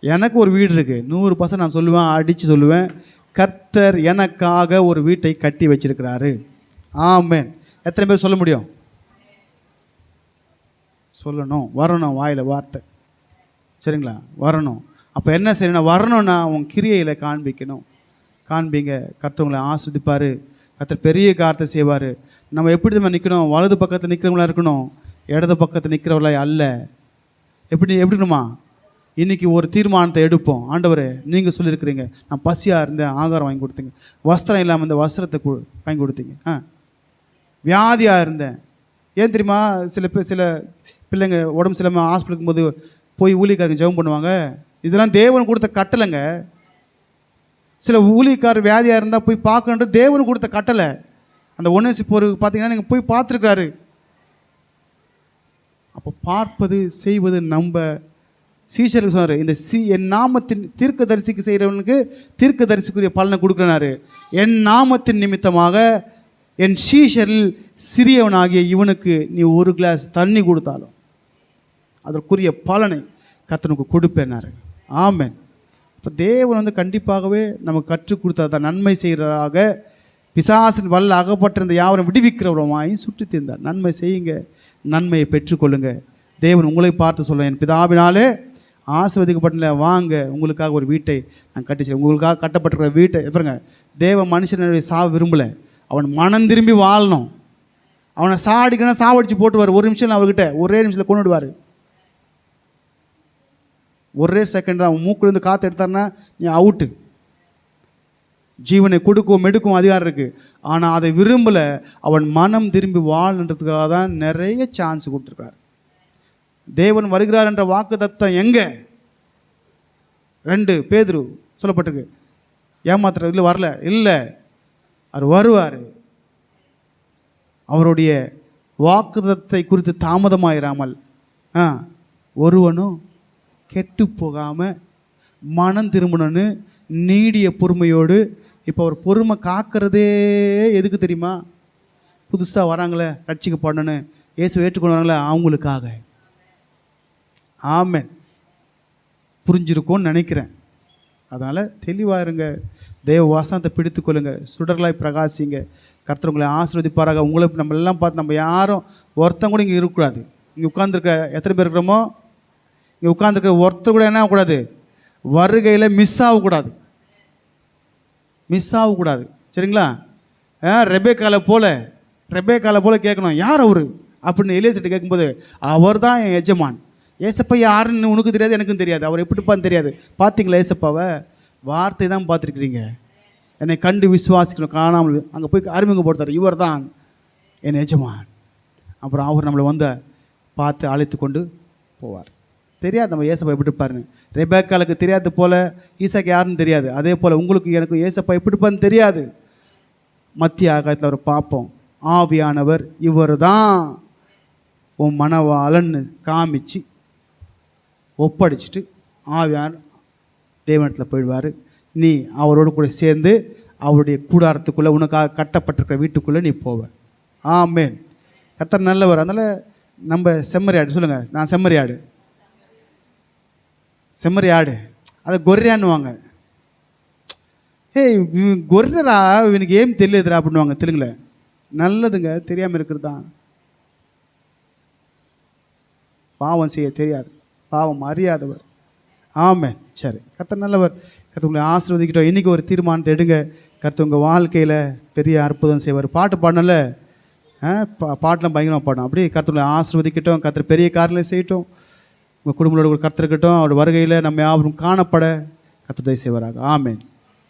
எனக்கு ஒரு வீடு இருக்குது. 100% நான் சொல்லுவேன், அடித்து சொல்லுவேன், கர்த்தர் எனக்காக ஒரு வீட்டை கட்டி வச்சிருக்கிறாரு. ஆமென். எத்தனை பேர் சொல்ல முடியும்? சொல்லணும், வரணும், வாயில் வார்த்தை. சரிங்களா? வரணும். அப்போ என்ன செய்யணும்? வரணும்னா உன் கிரியையில் காண்பீங்க. கர்த்தர் உங்களை ஆஸ்வதிப்பார். கர்த்தர் பெரிய காரியத்தை செய்வார். நம்ம எப்படி நம்ம நிற்கணும்? வலது பக்கத்தில் நிற்கிறவங்களா இருக்கணும், இடது பக்கத்தில் நிற்கிறவங்களா அல்ல. எப்படினுமா? இன்றைக்கி ஒரு தீர்மானத்தை எடுப்போம். ஆண்டவரே, நீங்கள் சொல்லியிருக்கிறீங்க, நான் பசியாக இருந்தேன், ஆகாரம் வாங்கி கொடுத்தீங்க. வஸ்திரம் இல்லாமல் இந்த வஸ்திரத்தை வாங்கி கொடுத்தீங்க. வியாதியாக இருந்தேன். ஏன் தெரியுமா? சில பிள்ளைங்க உடம்பு சிலமாக ஹாஸ்பிட்டலுக்கும் போது போய் ஊழியக்காரங்க ஜெபம் பண்ணுவாங்க. இதெல்லாம் தேவன் கொடுத்த கட்டளைங்க. சில ஊழியக்காரர் வியாதியாக இருந்தால் போய் பார்க்கணுன்றது தேவன் கொடுத்த கட்டளை. அந்த ஒன்னேசிப்போர் பார்த்தீங்கன்னா நீங்கள் போய் பார்த்துருக்காரு. அப்போ பார்ப்பது செய்வது நம்ம சீஷருக்கு சொன்னார், இந்த என் நாமத்தின் தீர்க்கதரிசிக்கு செய்கிறவனுக்கு தீர்க்கதரிசிக்குரிய பலனை கொடுக்குறாரு. என் நாமத்தின் நிமித்தமாக என் சீஷரில் சிறியவனாகிய இவனுக்கு நீ ஒரு கிளாஸ் தண்ணி கொடுத்தாலும் அதற்குரிய பலனை கர்த்தனுக்கு கொடுப்பேனாரு. ஆமென். இப்போ தேவன் கண்டிப்பாகவே நமக்கு கற்றுக் கொடுத்ததான் நன்மை செய்கிறவராக, பிசாசின் வல்ல அகப்பட்டிருந்த யாவரும் விடுவிக்கிறவருமாய் சுற்றி தீர்ந்தார். நன்மை செய்யுங்க, நன்மையை பெற்றுக்கொள்ளுங்க. தேவன் உங்களை பார்த்து சொல்ல, என் பிதாவினாலே ஆசீர்வதிக்கப்பட்ட வாங்க, உங்களுக்காக ஒரு வீட்டை நான் கட்டிச்சேன். உங்களுக்காக கட்டப்பட்டிருக்கிற வீட்டை பாருங்க. தேவ மனுஷனுடைய சாவு விரும்பலை, அவன் மனம் திரும்பி வாழணும். அவனை சாடிக்கணும், சாவடிச்சு போட்டுவார். ஒரு நிமிஷம் அவர்கிட்ட ஒரே நிமிஷத்தில் கொண்டு விடுவார். ஒரே செகண்ட் அவன் மூக்குலேருந்து காற்று எடுத்தார்னா நீ அவுட்டு. ஜீவனை கொடுக்கும் எடுக்கும் அதிகாரம் இருக்குது. ஆனால் அதை விரும்பலை. அவன் மனம் திரும்பி வாழ்ன்றதுக்காக தான் நிறைய சான்ஸ் கொடுத்துருக்கார். தேவன் வருகிறார் என்ற வாக்கு தத்தம் எங்கே? 2 பேதுரு சொல்லப்பட்டிருக்கு. ஏமாத்துற இல்லை, வரல இல்லை, அவர் வருவார். அவருடைய வாக்குதத்தை குறித்து தாமதமாயிராமல் ஒருவனும் கெட்டு போகாமல் மனம் திரும்பணுன்னு நீடிய பொறுமையோடு. இப்போ அவர் பொறுமை காக்கிறதே எதுக்கு தெரியுமா? புதுசாக வராங்களே ரட்சிக்கப்படணுன்னு, இயேசு ஏற்றுக்கொண்டு வராங்களே அவங்களுக்காக. ஆமென். புரிஞ்சிருக்கும்னு நினைக்கிறேன். அதனால் தெளிவாக இருங்க, தேவ வாசனத்தை பிடித்து கொள்ளுங்க, சுடர்களாய் பிரகாசிங்க. கர்த்தர் உங்களை ஆசீர்வதிப்பாராக. உங்களை நம்ம எல்லாம் பார்த்து நம்ம யாரும் ஒருத்தன் கூட இங்கே இருக்கக்கூடாது. இங்கே உட்காந்துருக்க எத்தனை பேர் இருக்கிறோமோ இங்கே உட்காந்துருக்க ஒருத்தர் கூட என்ன ஆகக்கூடாது, வருகையில் மிஸ் ஆகக்கூடாது. சரிங்களா? ரெபேக்கால போல் கேட்கணும், யார் அவர் அப்படின்னு எலியாசிட்ட கேட்கும்போது, அவர் தான் என் எஜமான். ஏசப்பா யாருன்னு உனக்கு தெரியாது, எனக்கும் தெரியாது, அவர் எப்படிப்பான்னு தெரியாது. பார்த்தீங்களா ஏசப்பாவை? வார்த்தை தான் பார்த்துருக்கிறீங்க. என்னை கண்டு விசுவாசிக்கணும், காணாமல் அங்கே போய் அறிமுகப்படுத்தார், இவர் தான் என் எஜமான். அப்புறம் அவர் நம்மளை பார்த்து அழைத்து கொண்டு போவார். தெரியாது நம்ம ஏசப்பா எப்படி இருப்பாருன்னு. ரெபேக்காலுக்கு தெரியாது போல் ஈசாக்கு யாருன்னு தெரியாது. அதே போல் உங்களுக்கு எனக்கு ஏசப்பா எப்படி இருப்பான்னு தெரியாது. மத்திய ஆகாயத்தில் அவர் பார்ப்போம். ஆவியானவர் இவர் தான் உன் மனவாளன்னு காமிச்சு ஒப்படைச்சிட்டு ஆவியான தேவனத்தில் போயிடுவார். நீ அவரோடு கூட சேர்ந்து அவருடைய கூடாரத்துக்குள்ளே உனக்காக கட்டப்பட்டிருக்கிற வீட்டுக்குள்ளே நீ போவ. ஆமென். கர்த்தர் நல்லவர். அதனால் நம்ம செம்மறியாடு சொல்லுங்கள். நான் செம்மறியாடு அதை கொர்ரையான்னுவாங்க. ஏய் கொர்ரா இவனுக்கு ஏம் தெரியலதுரா அப்படின்னுவாங்க தெலுங்குல. நல்லதுங்க, தெரியாமல் இருக்கிறது தான். பாவம் செய்ய தெரியாது, பாவம் அறியாதவர். ஆமென். சரி, கர்த்தர் நல்லவர். கர்த்தர் உங்களை ஆசீர்வதிக்கிட்டோம். இன்றைக்கி ஒரு தீர்மானத்தை எடுங்க. கர்த்தர் உங்கள் வாழ்க்கையில் பெரிய அற்புதம் செய்வார். பாட்டு பாடணும்ல, பாட்டெலாம் பயங்கரமாக பாடணும். அப்படியே கர்த்தர் உங்களை ஆசீர்வதிக்கட்டும். கர்த்தர் பெரிய காரியங்களை செய்யட்டும். உங்கள் குடும்பத்தோட கர்த்தர் இருக்கட்டும். அவருடைய வருகையில் நம்ம யாவரும் காணப்பட கர்த்தர் தயவு செய்வாராக. ஆமென்.